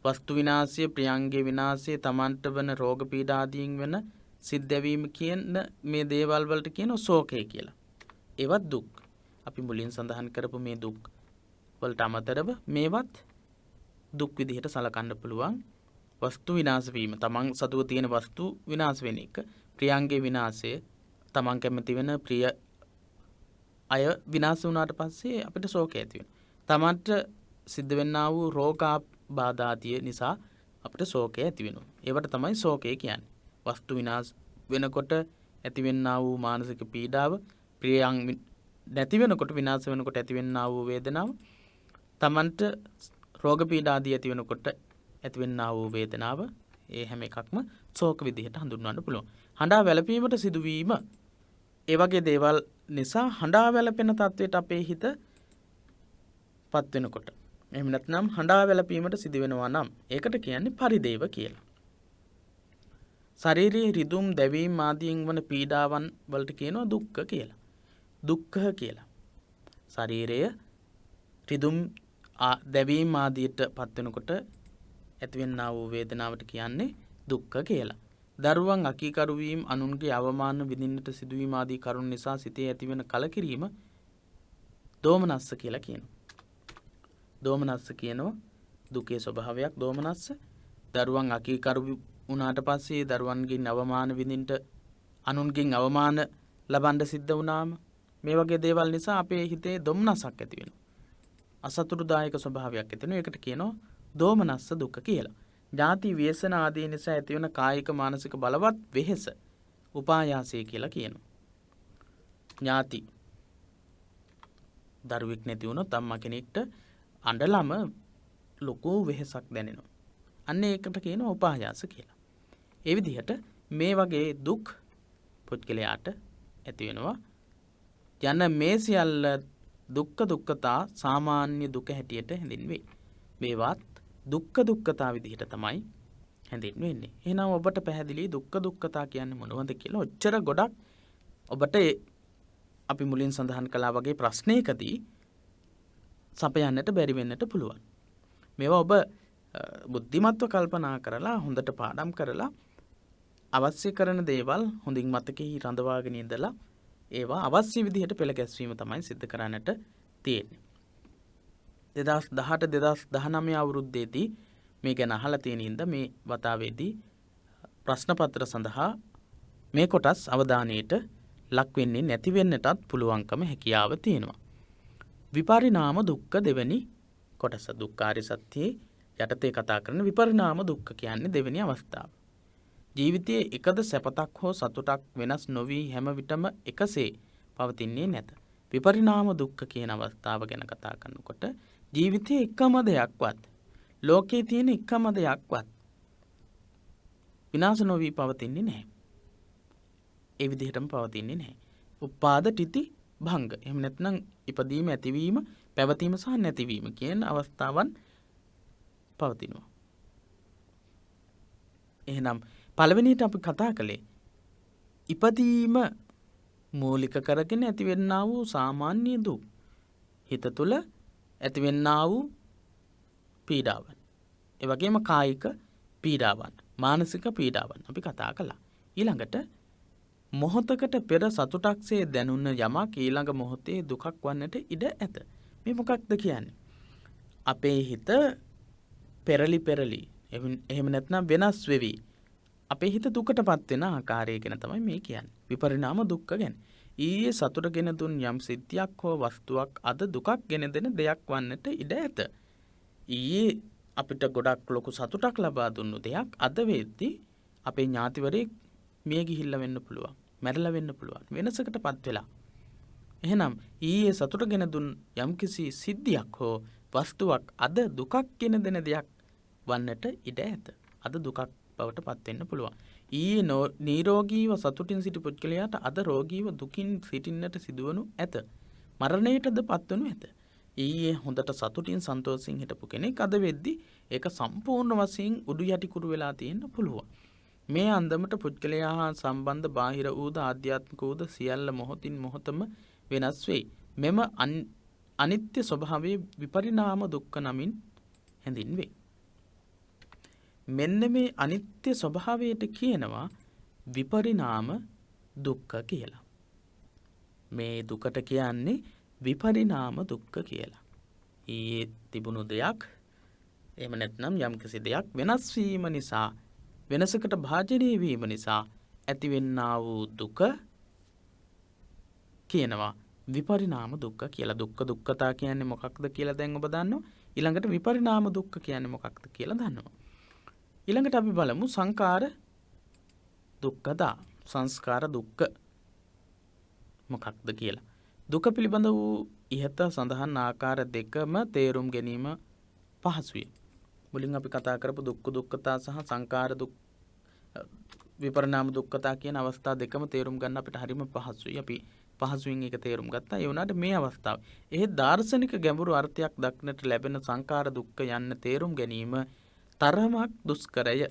වස්තු විනාශය, ප්‍රියංගේ විනාශය, තමන්ට වන රෝග පීඩාදීන් වන සිත් දැවීම කියන මේ දේවල් වලට කියනවා ශෝකය කියලා. ඒවත් දුක්. අපි මුලින් සඳහන් කරපු මේ දුක් වලට අමතරව මේවත් දුක් විදිහට සලකන්න පුළුවන්. වස්තු විනාශ වීම, තමන් සතුව තියෙන වස්තු විනාශ වෙන එක, ප්‍රියංගේ විනාශය, තමන් කැමති වෙන ප්‍රිය අය විනාශ වුණාට පස්සේ අපිට ශෝකය ඇති වෙනවා. තමන්ට සිද්ධ වෙන්නා වූ රෝගාබාධාදිය නිසා අපිට ශෝකය ඇති වෙනවා. ඒවට තමයි ශෝකය කියන්නේ. වස්තු විනාශ වෙනකොට ඇතිවෙන්නා වූ මානසික පීඩාව, ප්‍රියයන් නැති වෙනකොට, විනාශ වෙනකොට ඇතිවෙන්නා වූ වේදනාව, තමන්ට රෝග පීඩාදී ඇති වෙනකොට ඇතිවෙන්නා වූ වේදනාව, ඒ හැම එකක්ම ශෝක විදිහට හඳුන්වන්න පුළුවන්. හඬා වැළපීමට සිදුවීම, ඒ වගේ දේවල් නිසා හඬා වැළපෙන තත්වයට අපේ හිත පත් වෙනකොට, එහෙම නැත්නම් හඬා වැළපීමට සිදු වෙනවා නම් ඒකට කියන්නේ පරිදේව කියලා. ශාරීරික රිදුම්, දැවීම් ආදීන් වන පීඩාවන් වලට කියනවා දුක්ඛ කියලා. දුක්ඛ කියලා. ශරීරය රිදුම්, දැවීම් ආදියට පත් වෙනකොට ඇතිවෙන්නා වූ වේදනාවට කියන්නේ දුක්ඛ කියලා. දරුවන් අකීකරු වීම, අනුන්ගේ අවමාන විඳින්නට සිදුවීම ආදී කරුණු නිසා සිතේ ඇතිවෙන කලකිරීම දෝමනස්ස කියලා කියනවා. දෝමනස්ස කියනවා දුකේ ස්වභාවයක්. දෝමනස්ස දරුවන් අකීකරු වුණාට පස්සේ දරුවන්ගෙන් අවමාන විඳින්නට, අනුන්ගෙන් අවමාන ලබන්න සිද්ධ වුණාම මේ වගේ දේවල් නිසා අපේ හිතේ දොම්නසක් ඇති වෙනවා. අසතුටුදායක ස්වභාවයක් ඇති වෙනවා. ඒකට කියනවා දෝමනස්ස දුක කියලා. ඥාති ව්‍යසන ආදී නිසා ඇතිවන කායික මානසික බලවත් වෙහෙස උපායාසය කියලා කියනවා. ඥාති දරුවෙක් නැති වුණොත් අම්මා කෙනෙක්ට අඬලම ලොකු වෙහෙසක් දැනෙනවා. අන්න ඒකට කියනවා උපායාස කියලා. ඒ විදිහට මේ වගේ දුක් පුද්ගලයාට ඇති වෙනවා. යන මේ සියල්ල දුක්ඛ දුක්ඛතා සාමාන්‍ය දුක හැටියට හැඳින්වේ. මේවත් දුක්ඛ දුක්ඛතා විදිහට තමයි හැඳින්වෙන්නේ. එහෙනම් ඔබට පැහැදිලි දුක්ඛ දුක්ඛතා කියන්නේ මොනවද කියලා ඔච්චර ගොඩක් ඔබට අපි මුලින් සඳහන් කළා වගේ ප්‍රශ්නයකදී සපයන්නට බැරි වෙන්නට පුළුවන්. මේවා ඔබ බුද්ධිමත්ව කල්පනා කරලා, හොඳට පාඩම් කරලා, අවශ්‍ය කරන දේවල් හොඳින් මතකෙහි රඳවාගෙන ඉඳලා ඒවා අවශ්‍ය විදිහට පෙළ ගැස්වීම තමයි සිද්ධ කරන්නට තියෙන්නේ. 2018-2019 අවුරුද්දේදී මේ ගැන අහලා තියෙන ඉඳ මේ වතාවේදී ප්‍රශ්න පත්‍ර සඳහා මේ කොටස් අවධානයට ලක් වෙන්නේ නැති වෙන්නටත් පුළුවන්කම හැකියාව තියෙනවා. විපරිණාම දුක්ඛ දෙවෙනි කොටස. දුක්ඛාරිය සත්‍යයේ යටතේ කතා කරන විපරිණාම දුක්ඛ කියන්නේ දෙවෙනි අවස්ථාව. ජීවිතයේ එකද සැපතක් හෝ සතුටක් වෙනස් නොවි හැම විටම එකසේ පවතින්නේ නැත. විපරිණාම දුක්ඛ කියන අවස්ථාව ගැන කතා කරනකොට ජීවිතයේ එකම දෙයක්වත්, ලෝකයේ තියෙන එකම දෙයක්වත් විනාශ නොවි පවතින්නේ නැහැ. ඒ විදිහටම පවතින්නේ නැහැ. උපාද තිති භංග. එහෙම නැත්නම් ඉපදීම, ඇතිවීම, පැවතීම සහ නැතිවීම කියන අවස්ථාවන් පවතිනවා. එහෙනම් පළවෙනියට අපි කතා කළේ ඉපදීම මූලික කරගෙන ඇතිවෙන්නා වූ සාමාන්‍ය දුක්. හිත තුළ ඇතිවෙන්නා වූ පීඩාවන්. ඒ වගේම කායික පීඩාවන්, මානසික පීඩාවන් අපි කතා කළා. ඊළඟට මොහොතකට පෙර සතුටක්සේ දැනුන යමක් ඊළඟ මොහොතේ දුකක් වන්නට ඉඩ ඇත. මේ මොකක්ද කියන්නේ? අපේ හිත පෙරලි එහෙම නැත්නම් වෙනස් වෙවි අපේ හිත දුකටපත් වෙන ආකාරය ගැන තමයි මේ කියන්නේ. විපරිණාම දුක්ඛ ගැන. ඊයේ සතුට ගෙන දුන් යම් සිද්ධියක් හෝ වස්තුවක් අද දුකක් ගෙන දෙන දෙයක් වන්නට ඉඩ ඇත. ඊයේ අපිට ගොඩක් ලොකු සතුටක් ලබා දුන්නු දෙයක් අද වෙද්දී අපේ ඥාතිවරයෙක් මිය ගිහිල්ලා වෙන්න පුළුවන්. මැරලා වෙන්න පුළුවන්. වෙනසකටපත් වෙලා. එහෙනම් ඊයේ සතුට ගෙන දුන් යම්කිසි සිද්ධියක් හෝ වස්තුවක් අද දුකක් ගෙන දෙන දෙයක් වන්නට ඉඩ ඇත. අද දුකක් බවට පත් වෙන්න පුළුවන්. ඊයේ නිරෝගීව සතුටින් සිටි පුද්ගලයාට අද රෝගීව දුකින් සිටින්නට සිදුවනු ඇත. මරණයටද පත්වනු ඇත. ඊයේ හොඳට සතුටින් සන්තෝෂයෙන් හිටපු කෙනෙක් අද වෙද්දී ඒක සම්පූර්ණ වශයෙන් උඩු යටි කුරු වෙලා තියෙන්න පුළුවන්. මේ අන්දමට පුද්ගලයා හා සම්බන්ධ බාහිර වූද ආධ්‍යාත්මික වූද සියල්ල මොහොතින් මොහොතම වෙනස් වෙයි. මෙම අනිත්‍ය ස්වභාවයේ විපරිණාම දුක්ඛ නමින් හැඳින්වේ. මෙන්න මේ අනිත්‍ය ස්වභාවයට කියනවා විපරිණාම දුක්ඛ කියලා. මේ දුකට කියන්නේ විපරිණාම දුක්ඛ කියලා. ඊයේ තිබුණු දෙයක් එහෙම නැත්නම් යම්කිසි දෙයක් වෙනස් වීම නිසා වෙනසකට භාජනය වීම නිසා ඇතිවෙන්නා වූ දුක කියනවා විපරිණාම දුක්ඛ කියලා. දුක්ඛ දුක්ඛතා කියන්නේ මොකක්ද කියලා දැන් ඔබ දන්නවා. ඊළඟට විපරිණාම දුක්ඛ කියන්නේ මොකක්ද කියලා දන්නවා. ඊළඟට අපි බලමු සංකාර දුක්ඛතා. සංස්කාර දුක්ඛ මොකක්ද කියලා. දුක පිළිබඳ වූ ඉහත සඳහන් ආකාර දෙකම තේරුම් ගැනීම පහසුයි. මුලින් අපි කතා කරපු දුක්ඛ දුක්ඛතා සහ සංකාර විපරිණාම දුක්ඛතා කියන අවස්ථා දෙකම තේරුම් ගන්න අපිට හරිම පහසුයි. අපි පහසුවෙන් ඒක තේරුම් ගත්තා. ඒ වුණාට මේ අවස්ථාවේ එහෙත් දාර්ශනික ගැඹුරු අර්ථයක් දක්නට ලැබෙන සංකාර දුක්ඛ යන්න තේරුම් ගැනීම තරමක් දුෂ්කරය.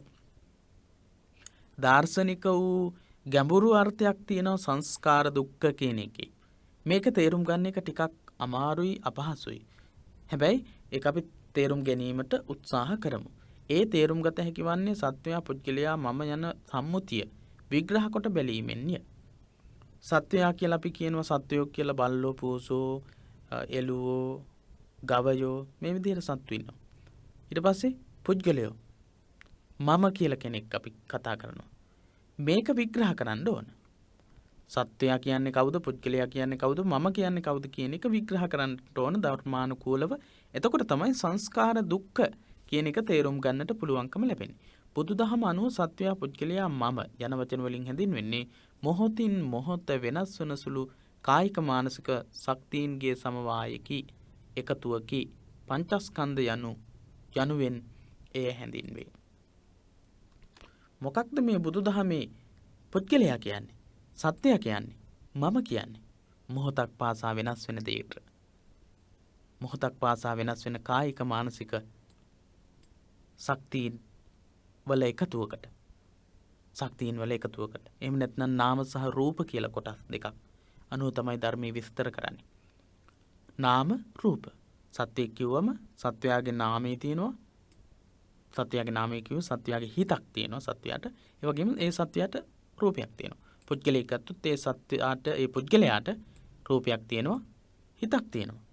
දාර්ශනික වූ ගැඹුරු අර්ථයක් තියෙනවා සංස්කාර දුක්ඛ කියන එකේ. මේක තේරුම් ගන්න එක ටිකක් අමාරුයි අපහසුයි. හැබැයි ඒක අපි තේරුම් ගැනීමට උත්සාහ කරමු. ඒ තේරුම් ගත හැකි වන්නේ සත්වයා පුද්ගලයා මම යන සම්මුතිය විග්‍රහ කොට බැලීමෙන්ය. සත්වයා කියලා අපි කියනවා සත්වයෝ කියලා බල්ලෝ පූසෝ එළුවෝ ගවයෝ මේ විදිහට සත්තු ඉන්නවා. ඊට පස්සේ පුද්ගලයෝ මම කියලා කෙනෙක් අපි කතා කරනවා. මේක විග්‍රහ කරන්න ඕන. සත්වයා කියන්නේ කවුද පුද්ගලයා කියන්නේ කවුද මම කියන්නේ කවුද කියන එක විග්‍රහ කරන්න ඕන ධර්මානුකූලව. එතකොට තමයි සංස්කාර දුක්ඛ කියන එක තේරුම් ගන්නට පුළුවන්කම ලැබෙන්නේ. බුදුදහම අනුව සත්වයා පුද්ගලයා මම යන වචන වලින් හැඳින්වෙන්නේ මොහොතින් මොහොත වෙනස් වන සුළු කායික මානසික ශක්තියින්ගේ සමவாயකි එකතුවකි පංචස්කන්ධ යනුවෙන් එය හැඳින්වේ. මොකක්ද මේ බුදුදහමේ පුද්ගලයා කියන්නේ? සත්‍යය කියන්නේ මම කියන්නේ මොහොතක් පාසා වෙනස් වෙන දෙයකට. මොහොතක් පාසා වෙනස් වෙන කායික මානසික ශක්තියින් වල එකතුවකට. ශක්තියින් වල එකතුවකට. එහෙම නැත්නම් නාම සහ රූප කියලා කොටස් දෙකක් අනුව තමයි ධර්මයේ විස්තර කරන්නේ. නාම රූප. සත්‍යය කිව්වම සත්වයාගේ නාමයේ තියෙනවා. සත්වයාගේ නාමයේ කිව්ව සත්වයාගේ හිතක් තියෙනවා සත්වයාට. ඒ වගේම ඒ සත්වයාට රූපයක් තියෙනවා. පුද්ගලයෙක් ගත්තොත් ඒ සත්වයාට ඒ පුද්ගලයාට රූපයක් තියෙනවා හිතක් තියෙනවා.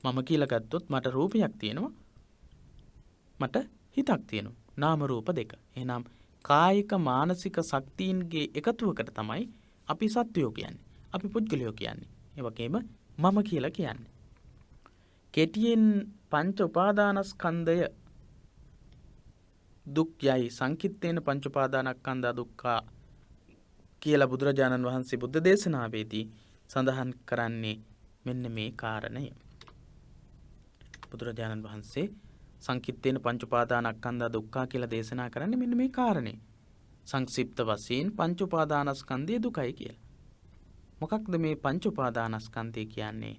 මම කියලා ගත්තොත් මට රූපයක් තියෙනවා මට හිතක් තියෙනවා. නාම රූප දෙක. එහෙනම් කායික මානසික ශක්තියින්ගේ එකතුවකට තමයි අපි සත්වයෝ කියන්නේ. අපි පුද්ගලයෝ කියන්නේ. ඒ වගේම මම කියලා කියන්නේ. කෙටියෙන් පංච උපාදානස්කන්ධය දුක් යයි සංකිට්ඨේන පංච උපාදානස්කන්ධා දුක්ඛා කියලා බුදුරජාණන් වහන්සේ බුද්ධ දේශනාවේදී සඳහන් කරන්නේ මෙන්න මේ කාරණය. බුදුරජාණන් වහන්සේ සංකිට්ඨේන පංච උපාදානස්කන්ධා දුක්ඛා කියලා දේශනා කරන්නේ මෙන්න මේ කාරණේ. සංක්ෂිප්ත වශයෙන් පංච උපාදානස්කන්ධය දුකයි කියලා. මොකක්ද මේ පංච උපාදානස්කන්ධය කියන්නේ?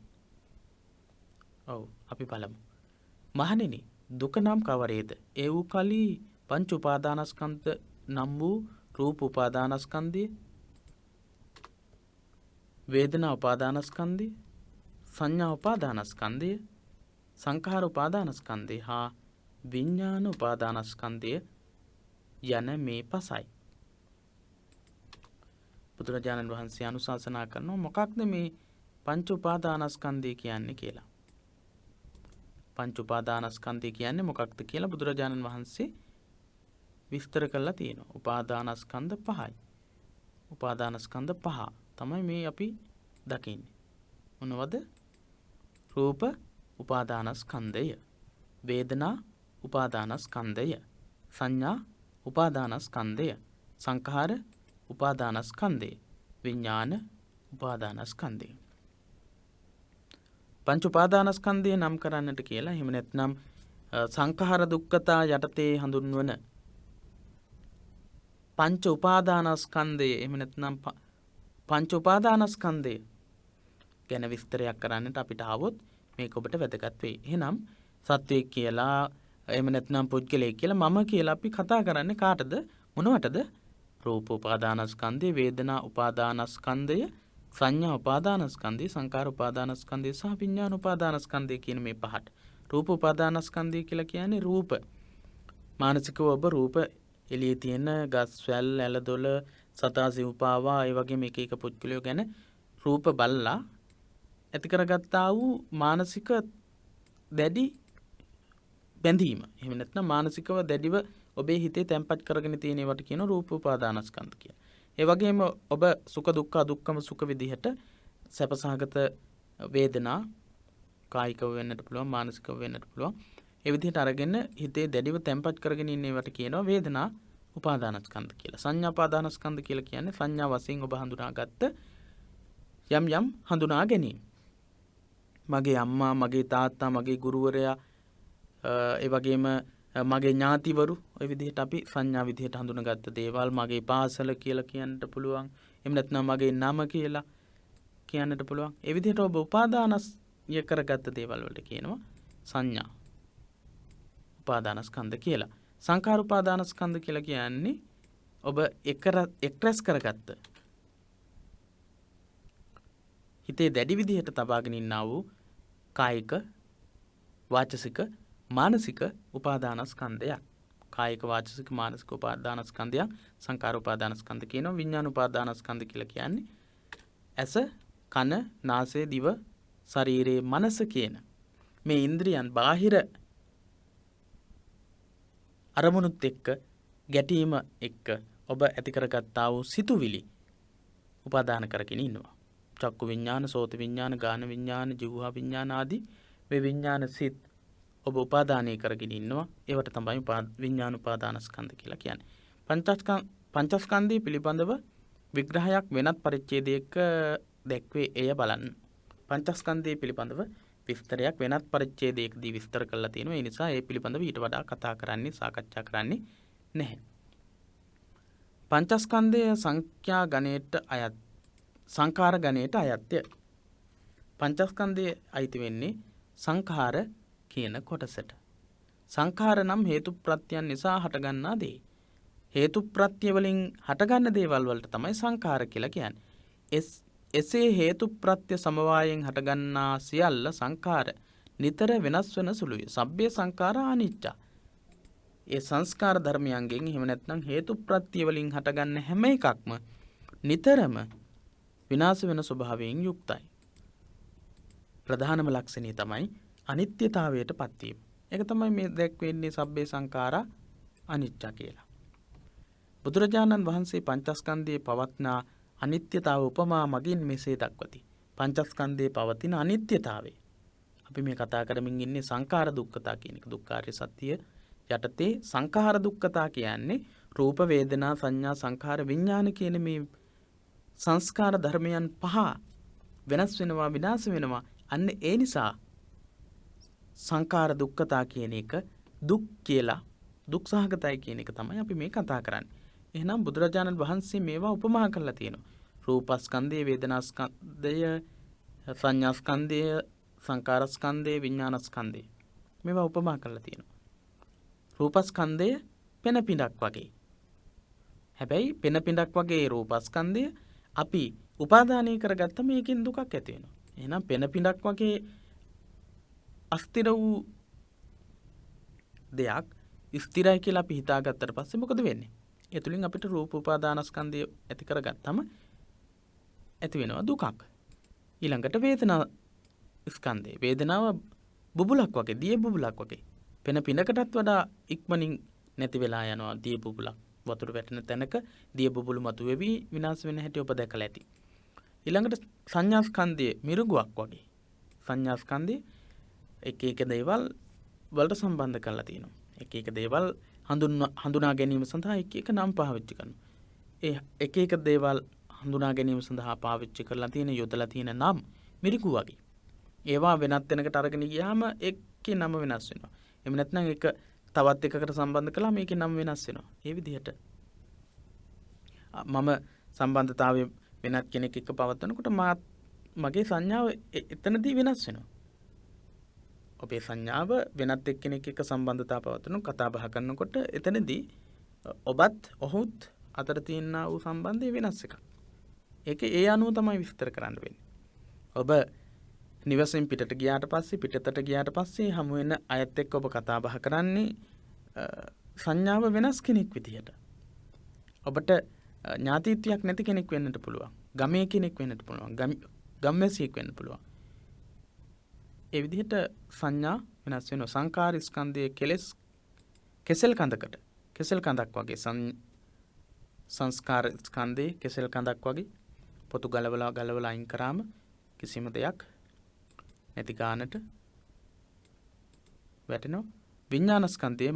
ඔව් අපි බලමු. මහණෙනි දුක නම් කවරේද? ඒ වූ කලී පංච උපාදානස්කන්ධ නම් වූ රූප උපාදානස්කන්ධය, වේදනා උපාදානස්කන්ධය, සංඥා උපාදානස්කන්ධය, සංඛාර උපාදානස්කන්ධය හා විඥාන උපාදානස්කන්ධය යන මේ පසයි. බුදුරජාණන් වහන්සේ අනුශාසනා කරනවා මොකක්ද මේ පංච උපාදානස්කන්ධය කියන්නේ කියලා. පංච උපාදානස්කන්ධය කියන්නේ මොකක්ද කියලා බුදුරජාණන් වහන්සේ විස්තර කරලා තියෙනවා. උපාදානස්කන්ධ පහයි. උපාදානස්කන්ධ පහ තමයි මේ අපි දකින්නේ. මොනවද? රූප උපාදානස්කන්ධය, වේදනා උපාදානස්කන්ධය, සංඥා උපාදානස්කන්ධය, සංඛාර උපාදානස්කන්ධය, විඥාන උපාදානස්කන්ධය. පංච උපාදානස්කන්ධය නම් කරන්නට කියලා එහෙම නැත්නම් සංඛාර දුක්ඛතා යටතේ හඳුන්වන පංච උපාදානස්කන්ධය එහෙම නැත්නම් පංච උපාදානස්කන්ධය ගැන විස්තරයක් කරන්නට අපිට ආවොත් මේක ඔබට වැදගත් වෙයි. එහෙනම් සත්වයෙක් කියලා එහෙම නැත්නම් පුද්ගලයෙක් කියලා මම කියලා අපි කතා කරන්නේ කාටද? මොනවටද? රූප උපාදානස්කන්ධය, වේදනා උපාදානස්කන්ධය, සංඥා උපාදානස්කන්ධය, සංකාර උපාදානස්කන්ධය සහ විඥාන උපාදානස්කන්ධය කියන මේ පහට. රූප උපාදානස්කන්ධය කියලා කියන්නේ රූප. මානසිකව ඔබ රූප එළියේ තියෙන ගස් වැල් ඇලදොල සතා සිව්පාවා ඒ වගේ මේක එක පුද්ගලයෝ ගැන රූප බලලා ඇති කරගත්තා වූ මානසික දැඩි බැඳීම. එහෙම නැත්නම් මානසිකව දැඩිව ඔබේ හිතේ තැම්පත් කරගෙන තියෙන ඒවට කියන රූප උපාදානස්කන්ධ කියලා. ඒ වගේම ඔබ සුඛ දුක්ඛ අදුක්ඛම සුඛ විදිහට සැපසහගත වේදනා කායිකව වෙන්නට පුළුවන්, මානසිකව වෙන්නට පුළුවන්. ඒ විදිහට අරගෙන හිතේ දැඩිව තැම්පත් කරගෙන ඉන්න ඒවට කියනවා වේදනා උපාදානස්කන්ධ කියලා. සංඥා උපාදානස්කන්ධ කියලා කියන්නේ සංඥා වශයෙන් ඔබ හඳුනාගත්ත යම් යම් හඳුනා ගැනීම. මගේ අම්මා, මගේ තාත්තා, මගේ ගුරුවරයා, ඒ වගේම මගේ ඥාතිවරු, ඔය විදිහට අපි සංඥා විදිහට හඳුනාගත්ත දේවල් මගේ පාසල කියලා කියන්නට පුළුවන්. එහෙම නැත්නම් මගේ නම කියලා කියන්නට පුළුවන්. ඒ විදිහට ඔබ උපාදානය කරගත්ත දේවල් වලට කියනවා සංඥා උපාදානස්කන්ධ කියලා. සංඛාර උපාදානස්කන්ධ කියලා කියන්නේ ඔබ එක්රැස් කරගත්ත හිතේ දැඩි විදිහට තබාගෙන ඉන්නා වූ කායික, වාචසික, මානසික උපාදානස්කන්ධයක්. කායික, වාචසික, මානසික උපාදානස්කන්ධයක් සංඛාර උපාදානස්කන්ධ කියනවා. විඥාන උපාදානස්කන්ධ කියලා කියන්නේ ඇස, කන, නාසය, දිව, ශරීරයේ මනස කියන මේ ඉන්ද්‍රියන් බාහිර අරමුණුත් එක්ක ගැටීම එක්ක ඔබ ඇති කරගත්තා වූ සිතුවිලි උපාදාන කරගෙන ඉන්නවා. චක්කු විඥාන, සෝත විඥාන, ගාන විඥාන, ජීවහා විඥාන ආදී මේ විඥාන සිත් ඔබ උපාදානය කරගෙන ඉන්නවා. ඒවට තමයි විඥාන උපාදානස්කන්ධ කියලා කියන්නේ. පංචස්කන්ධය පිළිබඳව විග්‍රහයක් වෙනත් පරිච්ඡේදයක දැක්වේ. එය බලන්න. පංචස්කන්ධය පිළිබඳව විස්තරයක් වෙනත් පරිච්ඡේදයකදී විස්තර කරලා තියෙනවා. ඒ නිසා ඒ පිළිබඳව ඊට වඩා කතා කරන්නේ, සාකච්ඡා කරන්නේ නැහැ. පංචස්කන්ධය සංඛ්‍යා ගණයට අයත්, සංඛාර ගණයට අයත්ය. පංචස්කන්ධය අයිති වෙන්නේ සංඛාර කියන කොටසට. සංඛාර නම් හේතු ප්‍රත්‍යයන් නිසා හටගන්නා දේ. හේතු ප්‍රත්‍ය වලින් හටගන්න දේවල් වලට තමයි සංඛාර කියලා කියන්නේ. එසේ හේතු ප්‍රත්‍ය සමவாயයෙන් හටගන්නා සියල්ල සංඛාර නිතර වෙනස් වෙන සුළුය. සබ්බේ සංඛාරා අනිච්චා. ඒ සංස්කාර ධර්මයන්ගෙන් එහෙම නැත්නම් හේතු ප්‍රත්‍ය වලින් හටගන්න හැම එකක්ම නිතරම විනාශ වෙන ස්වභාවයෙන් යුක්තයි. ප්‍රධානම ලක්ෂණය තමයි අනිත්‍යතාවයට පත්වීම. ඒක තමයි මේ දැක්වෙන්නේ සබ්බේ සංඛාරා අනිච්චා කියලා. බුදුරජාණන් වහන්සේ පංචස්කන්ධයේ පවත්නා අනිත්‍යතාව උපමා මගින් මෙසේ දක්වති. පංචස්කන්ධයේ පවතින අනිත්‍යතාවය. අපි මේ කතා කරමින් ඉන්නේ සංඛාර දුක්ඛතා කියන එක. දුක්ඛාරය සත්‍ය යටතේ සංඛාර දුක්ඛතා කියන්නේ රූප, වේදනා, සංඥා, සංඛාර, විඥාන කියන මේ සංස්කාර ධර්මයන් පහ වෙනස් වෙනවා, විනාශ වෙනවා. අන්න ඒ නිසා සංඛාර දුක්ඛතා කියන එක දුක් කියලා, දුක් සහගතයි කියන එක තමයි අපි මේ කතා කරන්නේ. එහෙනම් බුදුරජාණන් වහන්සේ මේවා උපමා කරලා තියෙනවා. රූපස්කන්ධය, වේදනාස්කන්ධය, සංඥාස්කන්ධය, සංකාරස්කන්ධය, විඥානස්කන්ධය. මේවා උපමා කරලා තියෙනවා. රූපස්කන්ධය පෙන පිඬක් වගේ. හැබැයි පෙන පිඬක් වගේ රූපස්කන්ධය අපි උපාදානය කරගත්ත මේකෙන් දුකක් ඇති වෙනවා. එහෙනම් පෙන පිඬක් වගේ අස්තිර වූ දෙයක් ස්ථිරයි කියලා අපි හිතාගත්තට පස්සේ මොකද වෙන්නේ? ඒ තුලින් අපිට රූප උපාදානස්කන්ධය ඇති කරගත්තම ඇති වෙනවා දුකක්. ඊළඟට වේදනා ස්කන්ධය. වේදනාව බුබුලක් වගේ, දිය බුබුලක් වගේ. පෙන පිඬකටත් වඩා ඉක්මනින් නැති වෙලා යනවා දිය බුබුලක්. වතුර වැටෙන තැනක දිය බුබුලු මතුවේවි විනාශ වෙන හැටි ඔබ දැකලා ඇති. ඊළඟට සංඥා ස්කන්ධයේ මිරිඟුවක් වගේ. සංඥා ස්කන්ධයේ එක එක දේවල් වලට සම්බන්ධ කරලා තියෙනවා. එක එක දේවල් හඳුනා ගැනීම සඳහා එක එක නම් පාවිච්චි කරනවා. ඒ එක එක දේවල් හඳුනා ගැනීම සඳහා පාවිච්චි කරලා තියෙන යොදලා තියෙන නම් මිරිඟු වගේ. ඒවා වෙනත් තැනකට අරගෙන ගියාම ඒකේ නම වෙනස් වෙනවා. එහෙම නැත්නම් ඒක තවත් එකකට සම්බන්ධ කළාම ඒකේ නම වෙනස් වෙනවා. ඒ විදිහට මම සම්බන්ධතාවය වෙනත් කෙනෙක් එක්ක පවත්වනකොට මගේ සංඥාව එතනදී වෙනස් වෙනවා. ඔබේ සංඥාව වෙනත් එක්කෙනෙක් එක්ක සම්බන්ධතාව පවත්වන කතා බහ කරනකොට එතනදී ඔබත් ඔහුත් අතර තියෙනා වූ සම්බන්ධය වෙනස් එකක්. ඒක ඒ අනුව තමයි විස්තර කරන්න වෙන්නේ. ඔබ නිවසින් පිටට ගියාට පස්සේ හමු වෙන අයත් එක්ක ඔබ කතා බහ කරන්නේ සංඥාව වෙනස් කෙනෙක් විදිහට. ඔබට ඥාතිත්වයක් නැති කෙනෙක් වෙන්නට පුළුවන්. ගමේ කෙනෙක් වෙන්නට පුළුවන්. ගම්වැසියෙක් වෙන්න පුළුවන්. ඒ විදිහට සංඥා වෙනස් වෙනවා. සංකාර ස්කන්ධයේ කෙසෙල් කඳක් වගේ සංස්කාර ස්කන්ධයේ කෙසෙල් කඳක් වගේ පොතු ගලවලා අයින් කරාම කිසිම දෙයක් නැති ගානට වැටෙනවා. විඥාන ස්කන්ධයේ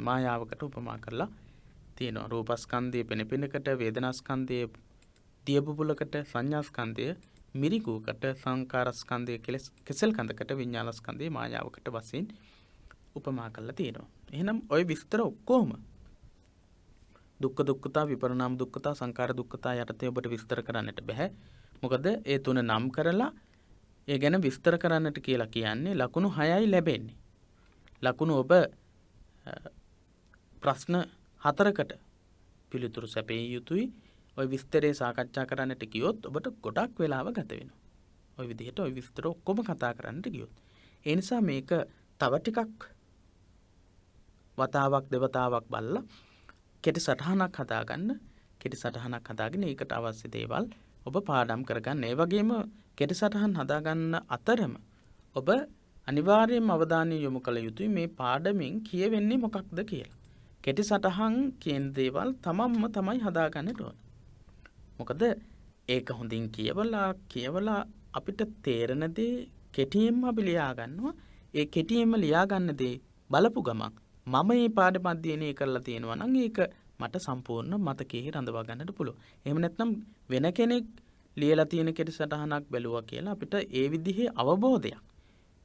මායාවකට උපමා කරලා තියෙනවා. රූපස්කන්ධයේ පෙනෙපෙනකට, වේදනාස්කන්ධයේ දිය බුබුලකට, සංඥාස්කන්ධයේ මිරිඟුවකට, සංකාරස්කන්ධයේ කෙසෙල් කඳකට, විඥානස්කන්ධයේ මායාවකට වශයෙන් උපමා කරලා තියෙනවා. එහෙනම් ওই විස්තර ඔක්කොම දුක්ඛ දුක්ඛතා, විපරිණාම දුක්ඛතා, සංකාර දුක්ඛතා යටතේ ඔබට විස්තර කරන්නට බෑ. මොකද ඒ තුන නම් කරලා ඒ ගැන විස්තර කරන්නට කියලා කියන්නේ ලකුණු 6යි ලැබෙන්නේ. ලකුණු ඔබ ප්‍රශ්න 4කට පිළිතුරු සැපේ යුතුයි. ওই විස්තරේ සාකච්ඡා කරන්නට ගියොත් ඔබට ගොඩක් වෙලාව ගත වෙනවා. ওই විදිහට ওই විස්තර ඔක්කොම කතා කරන්නට ගියොත්. ඒ නිසා මේක තව ටිකක් වතාවක් දෙවතාවක් බලලා කෙටි සටහනක් හදාගෙන ඒකට අවශ්‍ය දේවල් ඔබ පාඩම් කරගන්න. ඒ වගේම කෙටි සටහන් හදාගන්න අතරම ඔබ අනිවාර්යයෙන්ම අවධානය යොමු කළ යුතුයි මේ පාඩමින් කියවෙන්නේ මොකක්ද කියලා. කෙටි සටහන් කියන දේවල් තමයි හදාගන්නට ඕන. මොකද ඒක හොඳින් කියවලා අපිට තේරෙන දේ කෙටියෙන්ම අපි ලියා ගන්නවා. ඒ කෙටියෙන්ම ලියා ගන්න දේ බලපු ගමන් මම මේ පාඩම අධ්‍යයනය කරලා තියෙනවා නම් ඒක මට සම්පූර්ණ මතකයේ රඳවා ගන්නට පුළුවන්. එහෙම නැත්නම් වෙන කෙනෙක් ලියලා තියෙන කෙටි සටහනක් බැලුවා කියලා අපිට ඒ විදිහේ අවබෝධයක්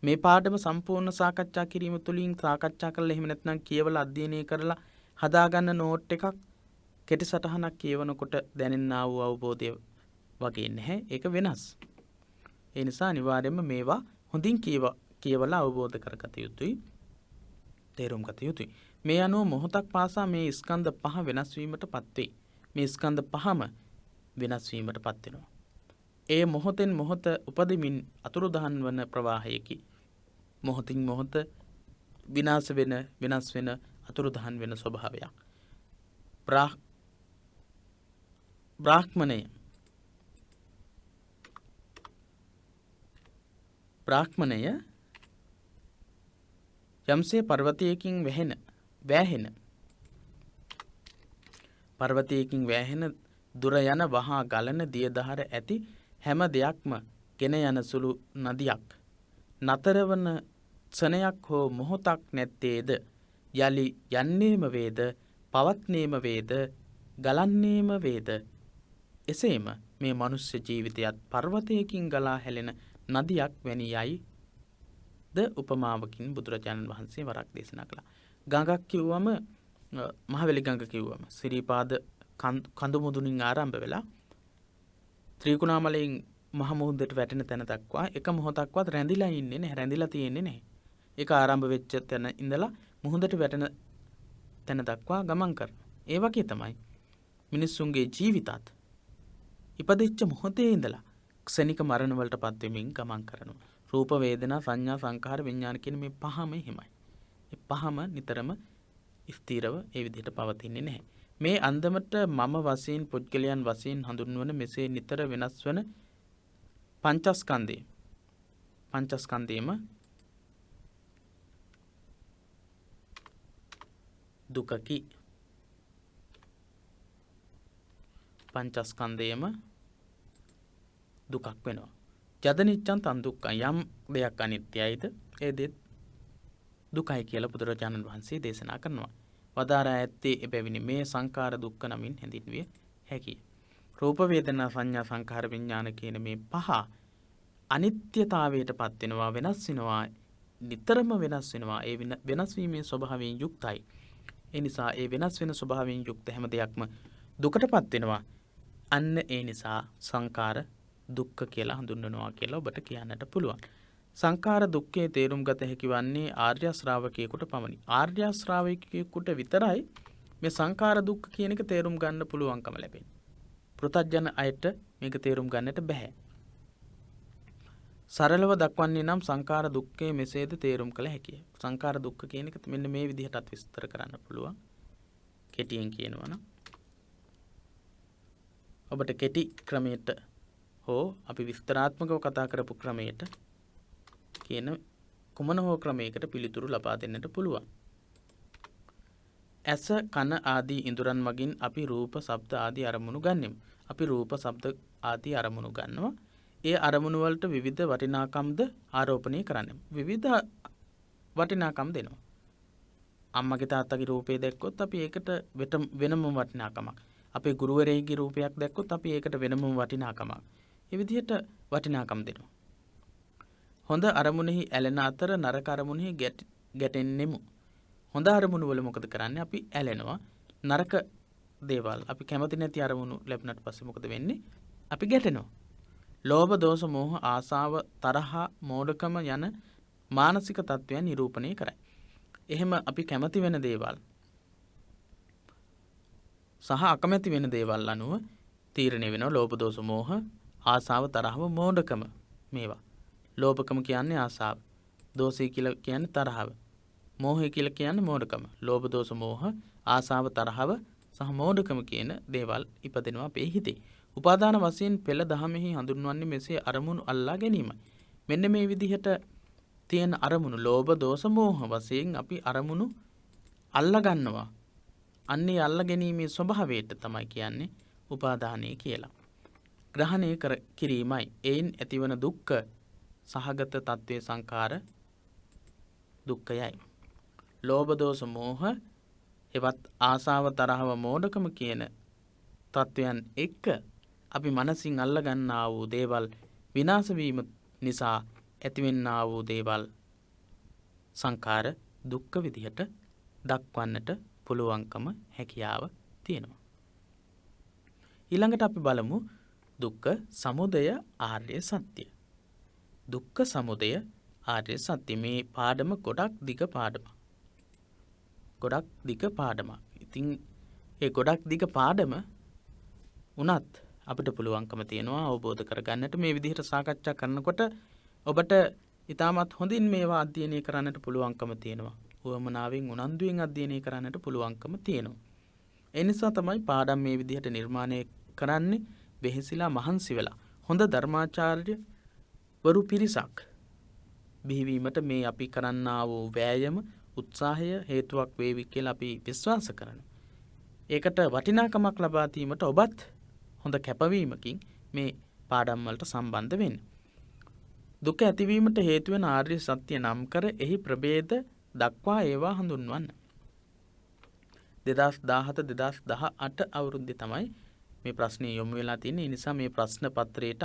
මේ පාඩම සම්පූර්ණ සාකච්ඡා කිරීම තුළින් සාකච්ඡා කරලා එහෙම නැත්නම් කියවලා අධ්‍යයනය කරලා හදාගන්න නෝට් එකක් කෙටි සටහනක් කියවනකොට දැනෙනා වූ අවබෝධය වගේ නැහැ. ඒක වෙනස්. ඒ නිසා අනිවාර්යයෙන්ම මේවා හොඳින් කියවලා අවබෝධ කරගත යුතුයි. තේරුම් ගත යුතුයි. මේ අනුව මොහොතක් පාසා මේ ස්කන්ධ පහ වෙනස් වීමටපත් වෙයි. මේ ස්කන්ධ පහම වෙනස් වීමටපත් වෙනවා. ඒ මොහොතෙන් මොහොත උපදිමින් අතුරුදහන් වන ප්‍රවාහයකි. මොහොතින් මොහොත වෙනස් වෙන අතුරුදහන් වෙන ස්වභාවයක්. බ්‍රාහ්මණය යම්සේ පර්වතයකින් වැහෙන දුර යන වහා ගලන දියදහර ඇති හැම දෙයක්ම ගෙන යන සුළු නදියක් නතරවන ක්ෂණයක් හෝ මොහොතක් නැත්තේද යලි යන්නේම වේද පවත්නේම වේද ගලන්නේම වේද. එසේම මේ මනුෂ්‍ය ජීවිතයත් පර්වතයකින් ගලා හැලෙන නදියක් වැනි යයි ද උපමාවකින් බුදුරජාණන් වහන්සේ වරක් දේශනා කළා. ගඟක් කිව්වම මහවැලි ගඟ කිව්වම සිරිපාද කඳු මුදුනින් ආරම්භ වෙලා ත්‍රිකුණාමලයෙන් මහ මුහුදට වැටෙන තැන දක්වා එක මොහොතක්වත් රැඳිලා ඉන්නේ නැහැ. රැඳිලා තියෙන්නේ නැහැ. ඒක ආරම්භ වෙච්ච තැන ඉඳලා මුහුදට වැටෙන තැන දක්වා ගමන් කරනවා. ඒ වගේ තමයි මිනිස්සුන්ගේ ජීවිතත් ඉපදිච්ච මොහොතේ ඉඳලා ක්ෂණික මරණ වලටපත් වෙමින් ගමන් කරනවා. රූප වේදනා සංඥා සංඛාර විඥාන කියන මේ පහම එහෙමයි. මේ පහම නිතරම ස්ථිරව ඒ විදිහට පවතින්නේ නැහැ. මේ අන්දමට මම වශයෙන් පුද්ගලයන් වශයෙන් හඳුන්වන මෙසේ නිතර වෙනස් වන පංචස්කන්ධයේම දුකකි. පංචස්කන්ධයම දුකක් වෙනවා. ජද නිච්ඡං තං දුක්ඛං යම් දෙයක් අනිත්‍යයිද ඒ දෙත් දුකයි කියලා බුදුරජාණන් වහන්සේ දේශනා කරනවා. වදාරා ඇත්තේ එබැවිනි මේ සංඛාර දුක්ඛ නමින් හැඳින්විය හැකිය. රූප වේදනා සංඥා සංඛාර විඥාන කියන මේ පහ අනිත්‍යතාවයට පත් වෙනවා, වෙනස් වෙනවා, නිතරම වෙනස් වෙනවා. ඒ වෙනස් වීමේ ස්වභාවයෙන් යුක්තයි. ඒ නිසා ඒ වෙනස් වෙන ස්වභාවයෙන් යුක්ත හැම දෙයක්ම දුකටපත් වෙනවා. අන්න ඒ නිසා සංඛාර දුක්ඛ කියලා හඳුන්වනවා කියලා ඔබට කියන්නට පුළුවන්. සංඛාර දුක්ඛේ තේරුම් ගත හැකි වන්නේ ආර්ය ශ්‍රාවකයෙකුට පමණි. ආර්ය ශ්‍රාවකයෙකුට විතරයි මේ සංඛාර දුක්ඛ කියන එක තේරුම් ගන්න පුළුවන්කම ලැබෙන්නේ. පෘථග්ජන අයට මේක තේරුම් ගන්නට බෑ. සරලව දක්වන්නේ නම් සංඛාර දුක්ඛේ මෙසේද තේරුම් කළ හැකිය. සංඛාර දුක්ඛ කියන එක මෙන්න මේ විදිහටත් විස්තර කරන්න පුළුවන්. කෙටියෙන් කියනවා නම් ඔබට කෙටි ක්‍රමයට හෝ අපි විස්තරාත්මකව කතා කරපු ක්‍රමයට කියන කුමන හෝ ක්‍රමයකට පිළිතුරු ලබා දෙන්නට පුළුවන්. ඇස කන ආදී ඉඳුරන් මගින් අපි රූප ශබ්ද ආදී අරමුණු ගන්නෙමු. අපි රූප ශබ්ද ආදී අරමුණු ගන්නවා. ඒ අරමුණු වලට විවිධ වටිනාකම්ද ආරෝපණය කරන්නේ. විවිධ වටිනාකම් දෙනවා. අම්මගේ තාත්තගේ රූපේ දැක්කොත් අපි ඒකට වෙනම වටිනාකමක්. අපේ ගුරුවරයෙක්ගේ රූපයක් දැක්කොත් අපි ඒකට වෙනම වටිනාකමක්. මේ විදිහට වටිනාකම් දෙනවා. හොඳ අරමුණෙහි ඇලෙන අතර නරක අරමුණෙහි ගැටෙන්නෙමු. හොඳ අරමුණු වල මොකද කරන්නේ? අපි ඇලෙනවා. නරක දේවල් අපි කැමති නැති අරමුණු ලැබුණාට පස්සේ මොකද වෙන්නේ? අපි ගැටෙනවා. ලෝභ, දෝෂ, මෝහ, ආසාව, තරහ, මෝඩකම යන මානසික තත්ත්වයන් නිරූපණය කරයි. එහෙම අපි කැමති වෙන දේවල් සහ අකමැති වෙන දේවල් අනුව තීරණය වෙනවා. ලෝභ, දෝෂ, මෝහ, ආසාව, තරහව, මෝඩකම මේවා. ලෝභකම කියන්නේ ආසාව. දෝෂය කියලා කියන්නේ තරහව. මෝහය කියලා කියන්නේ මෝඩකම. ලෝභ, දෝෂ, මෝහ, ආසාව, තරහව සහ මෝඩකම කියන දේවල් ඉපදෙනවා අපේ හිතේ. උපාදාන වශයෙන් පෙළ දහමෙහි හඳුන්වන්නේ මෙසේ අරමුණු අල්ලා ගැනීමයි. මෙන්න මේ විදිහට තියෙන අරමුණු ලෝභ, දෝෂ, මෝහ වශයෙන් අපි අරමුණු අල්ලා ගන්නවා. අන්නේ අල්ලා ගැනීමේ ස්වභාවයට තමයි කියන්නේ උපාදානය කියලා. ග්‍රහණය කිරීමයි. එයින් ඇතිවන දුක්ඛ සහගත තත්ත්වයේ සංඛාර දුක්ඛයයි. ලෝභ, දෝෂ, මෝහ එවත් ආසාව, තරහව, මෝඩකම කියන තත්ත්වයන් එක්ක අපි මනසින් අල්ලගන්නා වූ දේවල් විනාශ වීම නිසා ඇතිවෙන්නා වූ දේවල් සංඛාර දුක්ඛ විදිහට දක්වන්නට පුළුවන්කම හැකියාව තියෙනවා. ඊළඟට අපි බලමු දුක්ඛ සමුදය ආර්ය සත්‍ය. දුක්ඛ සමුදය ආර්ය සත්‍ය මේ පාඩම ගොඩක් දිග පාඩමක්. ගොඩක් දිග පාඩමක්. ඉතින් ඒ ගොඩක් දිග පාඩම උනත් අපිට පුළුවන්කම තියෙනවා අවබෝධ කරගන්නට. මේ විදිහට සාකච්ඡා කරනකොට ඔබට ඉතාමත් හොඳින් මේවා අධ්‍යයනය කරන්නට පුළුවන්කම තියෙනවා. උවමනාවෙන් උනන්දුවෙන් අධ්‍යයනය කරන්නට පුළුවන්කම තියෙනවා. ඒ නිසා තමයි පාඩම් මේ විදිහට නිර්මාණය කරන්නේ වෙහෙසිලා මහන්සි වෙලා. හොඳ ධර්මාචාර්ය වරු පිරිසක් බිහිවීමට මේ අපි කරන්නා වූ වෑයම උත්සාහය හේතුවක් වේවි කියලා අපි විශ්වාස කරනවා. ඒකට වටිනාකමක් ලබා දීමට ඔබත් හොඳ කැපවීමකින් මේ පාඩම් වලට සම්බන්ධ වෙන්න. දුක ඇතිවීමට හේතු වෙන ආර්ය සත්‍ය නම් කර එහි ප්‍රභේද දක්වා ඒවා හඳුන්වන්න. 2017 2018 අවුරුද්දේ තමයි මේ ප්‍රශ්නේ යොමු වෙලා තියෙන්නේ. ඒ නිසා මේ ප්‍රශ්න පත්‍රයට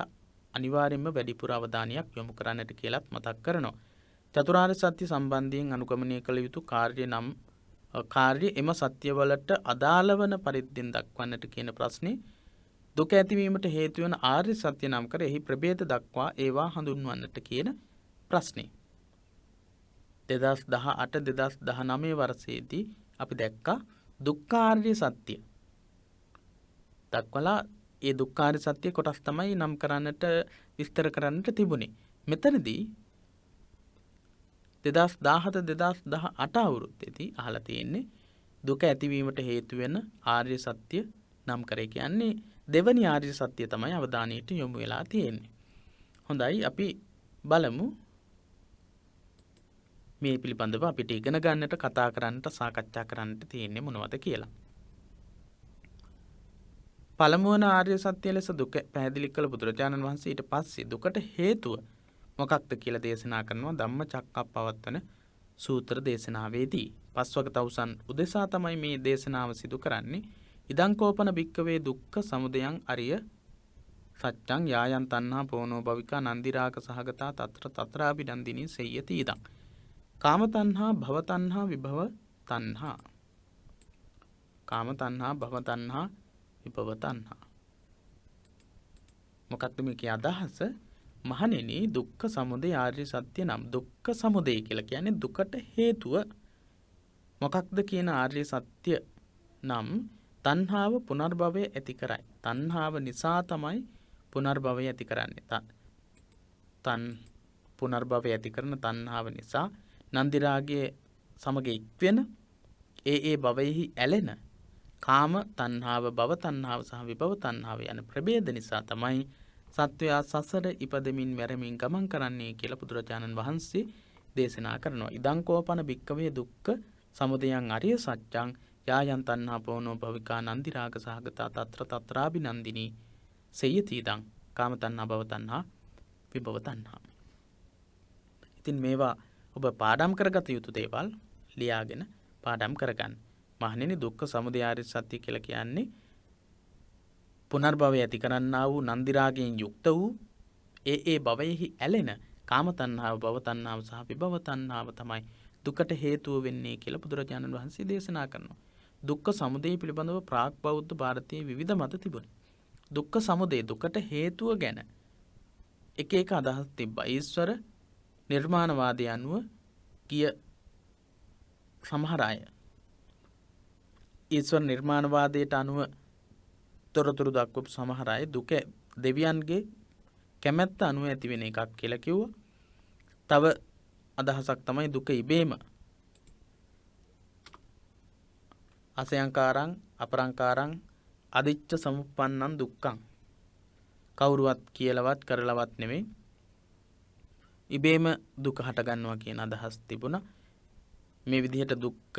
අනිවාර්යයෙන්ම වැඩිපුර අවධානයක් යොමු කරන්නට කියලාත් මතක් කරනවා. චතුරාර්ය සත්‍ය සම්බන්ධයෙන් අනුගමනය කළ යුතු කාර්ය එම සත්‍යවලට අදාළ වන පරිද්දෙන් දක්වන්නට කියන ප්‍රශ්නේ දුක ඇතිවීමට හේතු වන ආර්ය සත්‍ය නම් කර එහි ප්‍රභේද දක්වා ඒවා හඳුන්වන්නට කියන ප්‍රශ්නේ. 2018 2019 වර්ෂයේදී අපි දැක්කා දුක්ඛාර්ය සත්‍ය දක්වලා ඒ දුක්ඛාර්ය සත්‍ය කොටස් තමයි නම් කරන්නට විස්තර කරන්නට තිබුණේ. මෙතනදී 2017 2018 අවුරුද්දේදී අහලා තියෙන්නේ දුක ඇතිවීමට හේතු වෙන ආර්ය සත්‍ය නම් කරේ කියන්නේ දෙවනි ආර්ය සත්‍ය තමයි අවධානයට යොමු වෙලා තියෙන්නේ. හොඳයි අපි බලමු මේ පිළිබඳව අපිට ඉගෙන ගන්නට, කතා කරන්නට, සාකච්ඡා කරන්නට තියෙන්නේ මොනවද කියලා. පළමු වන ආර්ය සත්‍ය ලෙස දුක පැහැදිලි කළ බුදුරජාණන් වහන්සේ ඊට පස්සේ දුකට හේතුව මොකක්ද කියලා දේශනා කරනවා ධම්මචක්කප්පවත්තන සූත්‍ර දේශනාවේදී. පස්වක තවුසන් උදෙසා තමයි මේ දේශනාව සිදු කරන්නේ. ඉදං කෝපන භික්කවේ දුක්ඛ සමුදයං අරිය සත්‍යං යායන් තණ්හා පෝනෝ භවිකා නන්දිරාග සහගතා తත්‍ර తත්‍රාබිනන්දිනී සෙය්‍යති ඉදං කාම තණ්හා භව තණ්හා විභව තණ්හා කාම තණ්හා භව තණ්හා විභව තණ්හා. මොකක්ද මේකේ අදහස? මහණෙනි, දුක්ඛ සමුදය ආර්ය සත්‍ය නම් දුක්ඛ සමුදය කියලා කියන්නේ දුකට හේතුව. මොකක්ද කියන ආර්ය සත්‍ය නම් තණ්හාව පුනර්භවය ඇති කරයි. තණ්හාව නිසා තමයි පුනර්භවය ඇති කරන්නේ. පුනර්භවය ඇති කරන තණ්හාව නිසා නන්දි රාගයේ සමග එක්වෙන ඒ භවයෙහි ඇලෙන කාම තණ්හාව, භව තණ්හාව සහ විභව තණ්හාව යන ප්‍රභේද නිසා තමයි සත්වයා සසර ඉපදෙමින් මැරෙමින් ගමන් කරන්නේ කියලා බුදුරජාණන් වහන්සේ දේශනා කරනවා. ඉදං කෝපන භික්කවේ දුක්ඛ සමුදයං අරිය සත්‍යං යායන් තණ්හා පෝනෝ භවිකා නන්දි රාග සහගතා తත්‍ර తත්‍රාබිනන්දිනී සෙය්‍යති ඉදං කාම තණ්හා, භව තණ්හා, විභව තණ්හා. ඉතින් මේවා ඔබ පාඩම් කරගත යුතු දේවල් ලියාගෙන පාඩම් කරගන්න. මහණෙනි, දුක්ඛ සමුදය ආර්ය සත්‍ය කියලා කියන්නේ පුනර්භවය ඇති කරන්නා වූ නන්දි රාගයෙන් යුක්ත වූ ඒ භවයෙහි ඇලෙන කාම තණ්හාව, භව තණ්හාව සහ විභව තණ්හාව තමයි දුකට හේතුව වෙන්නේ කියලා බුදුරජාණන් වහන්සේ දේශනා කරනවා. දුක්ඛ සමුදය පිළිබඳව ප්‍රාග් බෞද්ධ ಭಾರತයේ විවිධ මත තිබුණා. දුක්ඛ සමුදය, දුකට හේතුව ගැන එක එක අදහස් තිබ්බා. ඊශ්වර නිර්මාණවාදය අනුව ගිය සමහර අය ඊශ්වර නිර්මාණවාදයට අනුව තොරතුරු දක්වපු සමහර අය දුක දෙවියන්ගේ කැමැත්ත අනුව ඇතිවෙන එකක් කියලා කිව්වා. තව අදහසක් තමයි දුක ඉබේම අසයංකාරං අපරංකාරං අදිච්ච සමුප්පන්නං දුක්ඛං, කවුරුවත් කියලාවත් කරලවත් නෙමෙයි, ඉබේම දුක හට ගන්නවා කියන අදහස් තිබුණා. මේ විදිහට දුක්ඛ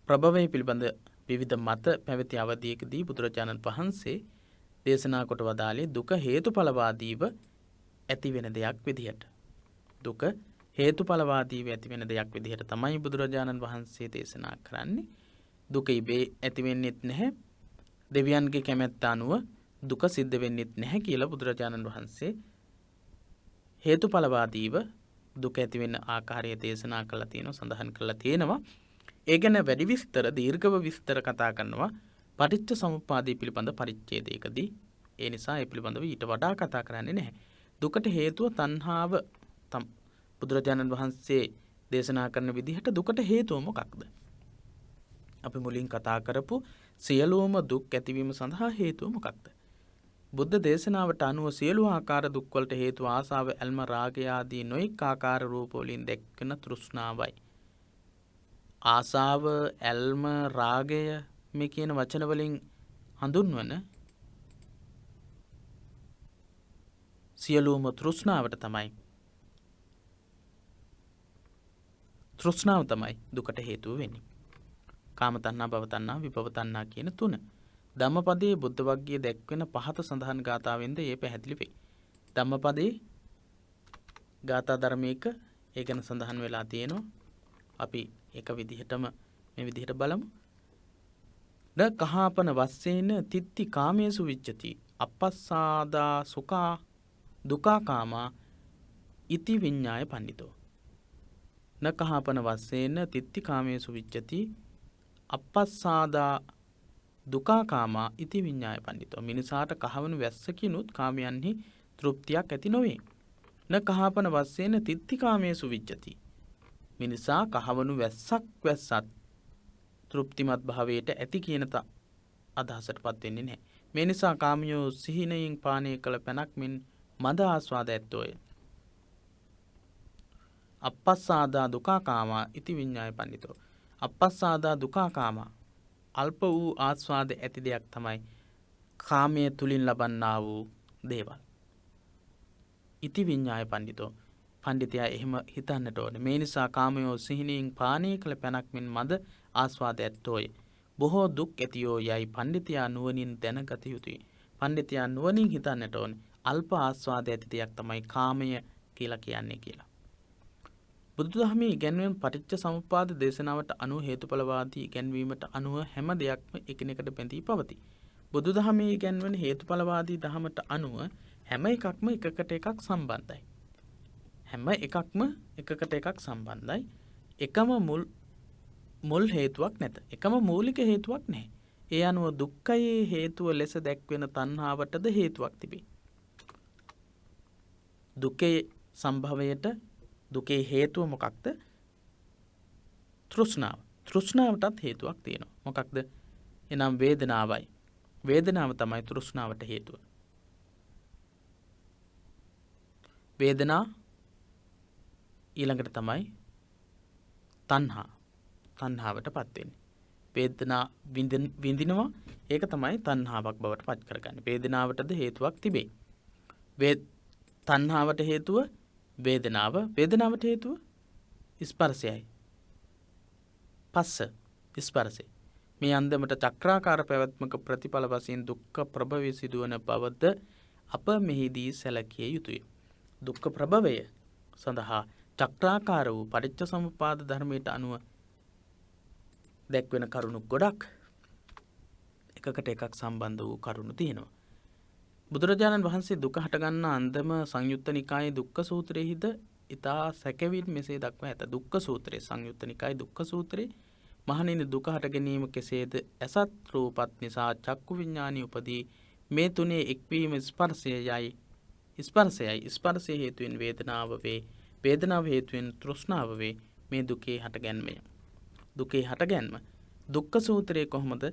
ප්‍රභවය පිළිබඳ විවිධ මත පැවති අවධියකදී බුදුරජාණන් වහන්සේ දේශනා කොට වදාළේ දුක හේතුඵලවාදීව ඇති වෙන දෙයක් විදිහට. දුක හේතුඵලවාදීව ඇති වෙන දෙයක් විදිහට තමයි බුදුරජාණන් වහන්සේ දේශනා කරන්නේ. දුක ඉබේ ඇති වෙන්නේත් නැහැ, දෙවියන්ගේ කැමැත්ත අනුව දුක සිද්ධ වෙන්නේත් නැහැ කියලා බුදුරජාණන් වහන්සේ හේතුඵලවාදීව දුක ඇති වෙන ආකාරය දේශනා කළා තියෙනවා, සඳහන් කළා තියෙනවා. ඒ ගැන වැඩි විස්තර, දීර්ඝව විස්තර කතා කරනවා පටිච්ච සමුප්පාදය පිළිබඳ පරිච්ඡේදයකදී. ඒ නිසා ඒ පිළිබඳව ඊට වඩා කතා කරන්නේ නැහැ. දුකට හේතුව තණ්හාව. බුදුරජාණන් වහන්සේ දේශනා කරන විදිහට දුකට හේතුව මොකක්ද? අපි මුලින් කතා කරපු සියලුම දුක් ඇතිවීම සඳහා හේතුව මොකක්ද? බුද්ධ දේශනාවට අනුව සියලු ආකාර දුක් වලට හේතුව ආසාව, ඇල්ම, රාගය ආදී නොඑක ආකාර රූප වලින් දැක්වෙන තෘෂ්ණාවයි. ආසාව, ඇල්ම, රාගය මේ කියන වචන වලින් හඳුන්වන සියලුම තෘෂ්ණාවට තමයි දුකට හේතුව වෙන්නේ. කාම තණ්හා, භව තණ්හා, විභව තණ්හා කියන තුන. ධම්මපදයේ බුද්ධ වග්ගයේ දැක්වෙන පහත සඳහන් ගාථාවෙන්ද ඒ පැහැදිලි වෙයි. ධම්මපදයේ ගාථා ධර්මයක ඒ ගැන සඳහන් වෙලා තියෙනවා. අපි එක විදිහටම මේ විදිහට බලමු. ද කහාපන වස්සේන තිත්ති කාමේසු විච්ඡති අපස්සාදා සුඛා දුකා කාමා ඉති විඤ්ඤාය පණ්ඩිතෝ. න කහාපන වස්සේන තිත්ති කාමේසු විච්ඡති අපස්සාදා දුකා කාමා ඉති විඤ්ඤාය පණ්ඩිතෝ. මිනිසාට කහවණු වැස්සකිනුත් කාමයන්හි තෘප්තියක් ඇති නොවේ. න කහාපන වස්සේන තිත්ති කාමේසු විච්ඡති. මිනිසා කහවණු වැස්සක් වැස්සත් තෘප්තිමත් භාවයට ඇති කියන අදහසටපත් වෙන්නේ නැහැ. මේ නිසා කාමියෝ සිහිනයෙන් පානය කළ පැනක් මෙන් මද ආස්වාද ඇත්තෝය. අපස්සාදා දුකා කාමා ඉති විඤ්ඤාය පණ්ඩිතෝ. අපස්සාදා දුකා කාමා, අල්ප වූ ආස්වාද ඇති දෙයක් තමයි කාමයේ තුලින් ලබන්නා වූ දේවල්. ඉති විඤ්ඤාය පණ්ඩිතෝ. පණ්ඩිතයා එහෙම හිතන්නට ඕනේ. මේ නිසා කාමයෝ සිහිනෙන් පානය කළ පැනක් මෙන් මද ආස්වාද ඇත්තෝය. බොහෝ දුක් ඇතියෝ යයි පණ්ඩිතයා නුවණින් දැනගත යුතුය. පණ්ඩිතයා නුවණින් හිතන්නට ඕනේ. අල්ප ආස්වාද ඇති දෙයක් තමයි කාමය කියලා කියන්නේ කියලා. බුදුදහමේ ඉගැන්වෙන පටිච්ච සමුප්පාද දේශනාවට අනුව හේතුඵලවාදී ඉගැන්වීමට අනුව හැම දෙයක්ම එකිනෙකට බැඳී පවතී. බුදුදහමේ ඉගැන්වෙන හේතුඵලවාදී දහමට අනුව හැම එකක්ම එකකට එකක් සම්බන්ධයි. හැම එකක්ම එකකට එකක් සම්බන්ධයි. එකම මුල් හේතුවක් නැත. එකම මූලික හේතුවක් නැහැ. ඒ අනුව දුක්ඛයේ හේතුව ලෙස දැක්වෙන තණ්හාවටද හේතුවක් තිබේ. දුකේ සම්භවයට දුකේ හේතුව මොකක්ද? තෘෂ්ණාව. තෘෂ්ණාවටත් හේතුවක් තියෙනවා. මොකක්ද? එනම් වේදනාවයි. වේදනාව තමයි තෘෂ්ණාවට හේතුව. වේදනා ඊළඟට තමයි තණ්හා. තණ්හාවටපත් වෙන්නේ. වේදනා විඳිනවා ඒක තමයි තණ්හාවක් බවට පත් කරගන්නේ. වේදනාවටද හේතුවක් තිබේ. තණ්හාවට හේතුව වේදනාව. වේදනාවට හේතුව ස්පර්ශයයි. පස්ස ස්පර්ශය. මේ අන්දමට චක්‍රාකාර පැවැත්මක ප්‍රතිඵල වශයෙන් දුක්ඛ ප්‍රභවය සිදුවන බවද අප මෙහිදී සැලකිය යුතුය. දුක්ඛ ප්‍රභවය සඳහා චක්‍රාකාර වූ පටිච්ච සමුප්පාද ධර්මයට අනුව දැක්වෙන කරුණු ගොඩක් එකකට එකක් සම්බන්ධ වූ කරුණු තියෙනවා. බුදුරජාණන් වහන්සේ දුක හටගන්නා අන්දම සංයුත්ත නිකායේ දුක්ඛ සූත්‍රයේද ඉතා සැකෙවින් මෙසේ දක්වා ඇත. දුක්ඛ සූත්‍රයේ සංයුත්ත නිකායේ දුක්ඛ සූත්‍රයේ මහණෙනි දුක හට ගැනීම කෙසේද? ඇසත් රූපත් නිසා චක්කු විඥානි උපදී. මේ තුනේ එක්වීම ස්පර්ශයයි. ස්පර්ශය හේතුවෙන් වේදනාව වේ. වේදනාව හේතුවෙන් තෘෂ්ණාව වේ. මේ දුකේ හටගැන්මය. දුකේ හටගැන්ම දුක්ඛ සූත්‍රයේ කොහොමද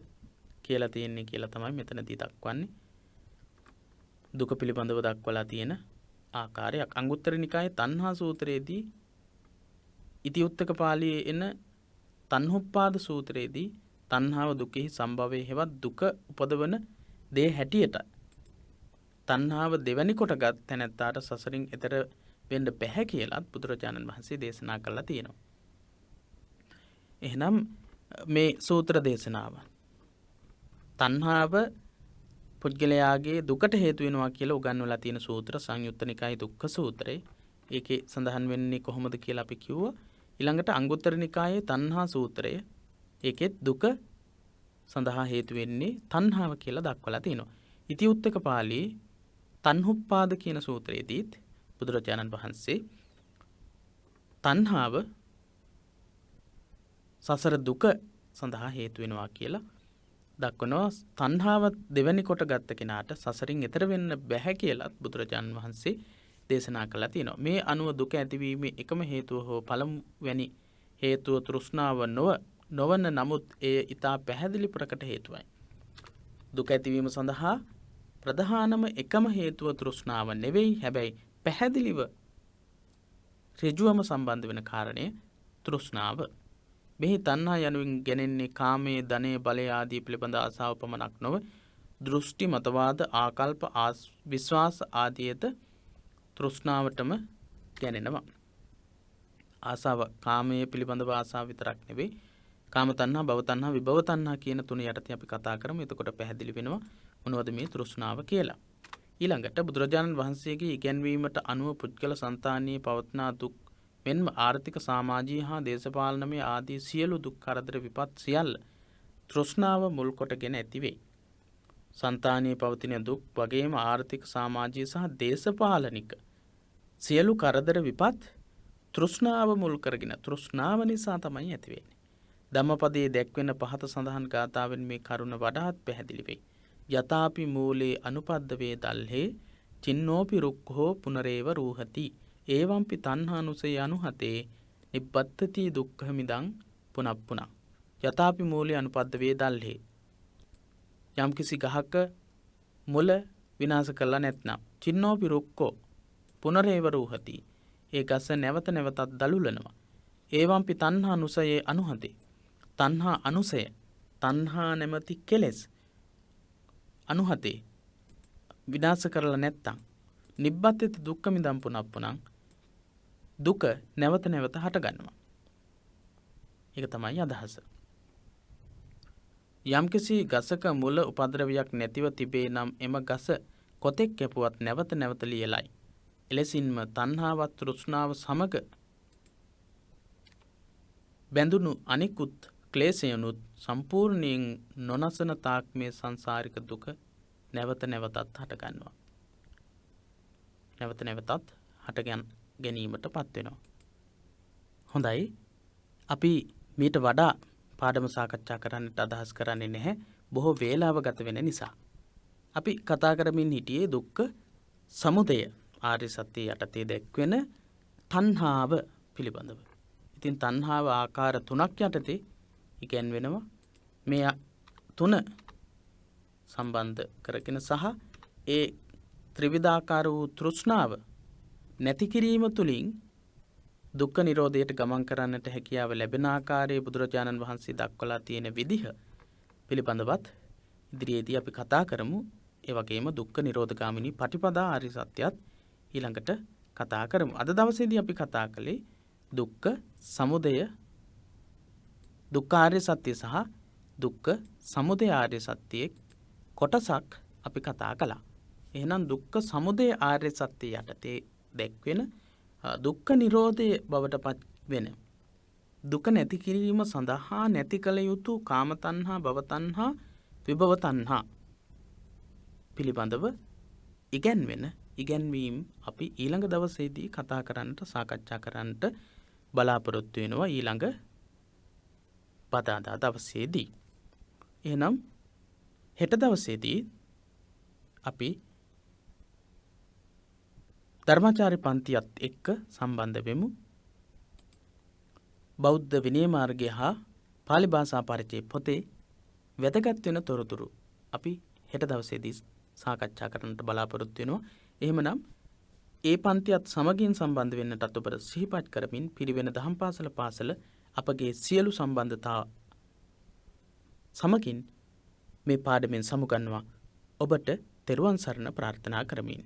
කියලා තියෙන්නේ කියලා තමයි මෙතනදී දක්වන්නේ. දුක පිළිබඳව දක්වලා තියෙන ආකාරයක්. අංගුත්තර නිකායේ තණ්හා සූත්‍රයේදී ඉතිඋත්තක පාළියේ එන තණ්හොප්පාද සූත්‍රයේදී තණ්හාව දුකෙහි සම්භවයේ හෙවත් දුක උපදවන දේ හැටියට තණ්හාව දෙවැනි කොටගත් තැනැත්තාට සසරින් එතර වෙන්න බැහැ කියලාත් බුදුරජාණන් වහන්සේ දේශනා කළා තියෙනවා. එහෙනම් මේ සූත්‍ර දේශනාව තණ්හාව පුද්ගලයාගේ දුකට හේතු වෙනවා කියලා උගන්වලා තියෙන සූත්‍ර සංයුත්ත නිකායේ දුක්ඛ සූත්‍රය. ඒකේ සඳහන් වෙන්නේ කොහොමද කියලා අපි කිව්වා. ඊළඟට අංගුත්තර නිකායේ තණ්හා සූත්‍රය. ඒකෙත් දුක සඳහා හේතු වෙන්නේ තණ්හාව කියලා දක්වලා තියෙනවා. ඉතිඋත්තක පාළියේ තණ්හුප්පාද කියන සූත්‍රයේදීත් බුදුරජාණන් වහන්සේ තණ්හාව සසර දුක සඳහා හේතු වෙනවා කියලා දක්වනවා. තණ්හාව දෙවැනි කොට ගත්ත කෙනාට සසරින් එතර වෙන්න බැහැ කියලාත් බුදුරජාණන් වහන්සේ දේශනා කළා තියෙනවා. මේ අනුව දුක ඇතිවීමේ එකම හේතුව හෝ පළමුවැනි හේතුව තෘෂ්ණාව නොවන නමුත් එය ඊටා පැහැදිලි ප්‍රකට හේතුවයි. දුක ඇතිවීම සඳහා ප්‍රධානම එකම හේතුව තෘෂ්ණාව නෙවෙයි. හැබැයි පැහැදිලිව ඍජුවම සම්බන්ධ වෙන කාරණය තෘෂ්ණාව. මෙහි තණ්හා යනුවෙන් ගැනෙන්නේ කාමයේ, ධනයේ, බලය ආදී පිළිබඳ ආසාව පමණක් නොව දෘෂ්ටි, මතවාද, ආකල්ප, විශ්වාස ආදීද තෘෂ්ණාවටම ගැනෙනවා. ආසාව කාමයේ පිළිබඳව ආසාව විතරක් නෙවෙයි. කාම තණ්හා, භව තණ්හා, විභව තණ්හා කියන තුන යටතේ අපි කතා කරමු. එතකොට පැහැදිලි වෙනවා මොනවද මේ තෘෂ්ණාව කියලා. ඊළඟට බුදුරජාණන් වහන්සේගේ ඉගැන්වීමට අනුව පුද්ගල సంతානයේ පවත්නා දුක් මෙන්ම ආර්ථික, සමාජීය හා දේශපාලනමය ආදී සියලු දුක් කරදර විපත් සියල්ල තෘෂ්ණාව මුල් කොටගෙන ඇතිවේ. సంతානයේ පවතින දුක් වගේම ආර්ථික, සමාජීය සහ දේශපාලනික සියලු කරදර විපත් තෘෂ්ණාව මුල් කරගෙන තෘෂ්ණාව නිසා තමයි ඇති වෙන්නේ. ධම්මපදයේ දැක්වෙන පහත සඳහන් ගාථාවෙන් මේ කරුණ වඩාත් පැහැදිලි වෙයි. යතාපි මූලේ අනුපද්දවේ දල්හේ චින්නෝපි රුක්ඛෝ පුනරේව රූහති. ඒවම්පි තණ්හානුසය අනුහතේ නිබ්බත්තති දුක්ඛමිදං පුනප්පුනං. යතාපි මූලේ අනුපද්දවේ දල්හේ. යම්කිසි ගහක මුල විනාශ කළා නැත්නම් චින්නෝපි රුක්ඛෝ පුනරේව රූහති. ඒ ගස නැවත නැවතත් දලුලනවා. ඒවම්පි තණ්හානුසයේ අනුහතේ. තණ්හා අනුසය, තණ්හා නැමැති කෙලෙස් අනුහතේ විනාශ කරලා නැත්තම් නිබ්බත්තති දුක්ඛමිදං පුනප්පුනං. දුක නැවත නැවත හටගන්නවා. ඒක තමයි අදහස. යම්කිසි ගසක මුල උපද්‍රවයක් නැතිව තිබේ නම් එම ගස කොතෙක් කැපුවත් නැවත නැවත ලියලයි. එලෙසින්ම තණ්හාවත් තෘෂ්ණාව සමග බැඳුණු අනිකුත් ක්ලේශයනුත් සම්පූර්ණයෙන් නොනසන තාක් මේ සංසාරික දුක නැවත නැවතත් හටගන්නවා. නැවත නැවතත් හට ගැනීමට පත්වෙනවා. හොඳයි, අපි මීට වඩා පාඩම සාකච්ඡා කරන්නට අදහස් කරන්නේ නැහැ, බොහෝ වේලාව ගත වෙන නිසා. අපි කතා කරමින් හිටියේ දුක්ඛ සමුදය ආර්ය සත්‍ය යටතේ දැක්වෙන තණ්හාව පිළිබඳව. ඉතින් තණ්හාව ආකාර 3ක් යටතේ ඉගැන්වෙනවා. මේ තුන සම්බන්ධ කරගෙන සහ ඒ ත්‍රිවිධාකාර වූ තෘෂ්ණාව නැති කිරීම තුළින් දුක්ඛ නිරෝධයට ගමන් කරන්නට හැකියාව ලැබෙන ආකාරයේ බුදුරජාණන් වහන්සේ දක්වලා තියෙන විදිහ පිළිබඳවත් ඉදිරියේදී අපි කතා කරමු. ඒ වගේම දුක්ඛ නිරෝධගාමිනී පටිපදා ආර්ය සත්‍යයත් ඊළඟට කතා කරමු. අද දවසේදී අපි කතා කළේ දුක්ඛ සමුදය, දුක්ඛ ආර්ය සත්‍ය සහ දුක්ඛ සමුදය ආර්ය සත්‍යයේ කොටසක් අපි කතා කළා. එහෙනම් දුක්ඛ සමුදය ආර්ය සත්‍ය යටතේ දැක්වෙන දුක්ඛ නිරෝධය බවට පත් වෙන දුක නැති කිරීම සඳහා නැති කළ යුතු කාම තණ්හා, භව තණ්හා, විභව තණ්හා පිළිබඳව ඉගැන්වීම් අපි ඊළඟ දවසේදී කතා කරන්නට, සාකච්ඡා කරන්නට බලාපොරොත්තු වෙනවා ඊළඟ බදාදා දවසේදී. එහෙනම් හෙට දවසේදී අපි ධර්මාචාර්ය පන්තියත් එක්ක සම්බන්ධ වෙමු. බෞද්ධ විනය මාර්ගය හා පාලි භාෂා පරිචය පොතේ වැදගත් වෙන තොරතුරු අපි හෙට දවසේදී සාකච්ඡා කරන්නට බලාපොරොත්තු වෙනවා. එහෙමනම් ඒ පන්තියත් සමගින් සම්බන්ධ වෙන්නටත් ඔබට සිහිපත් කරමින් පිරිවෙන දහම් පාසල අපගේ සියලු සම්බන්ධතා සමගින් මේ පාඩමෙන් සමුගන්නවා ඔබට තෙරුවන් සරණ ප්‍රාර්ථනා කරමින්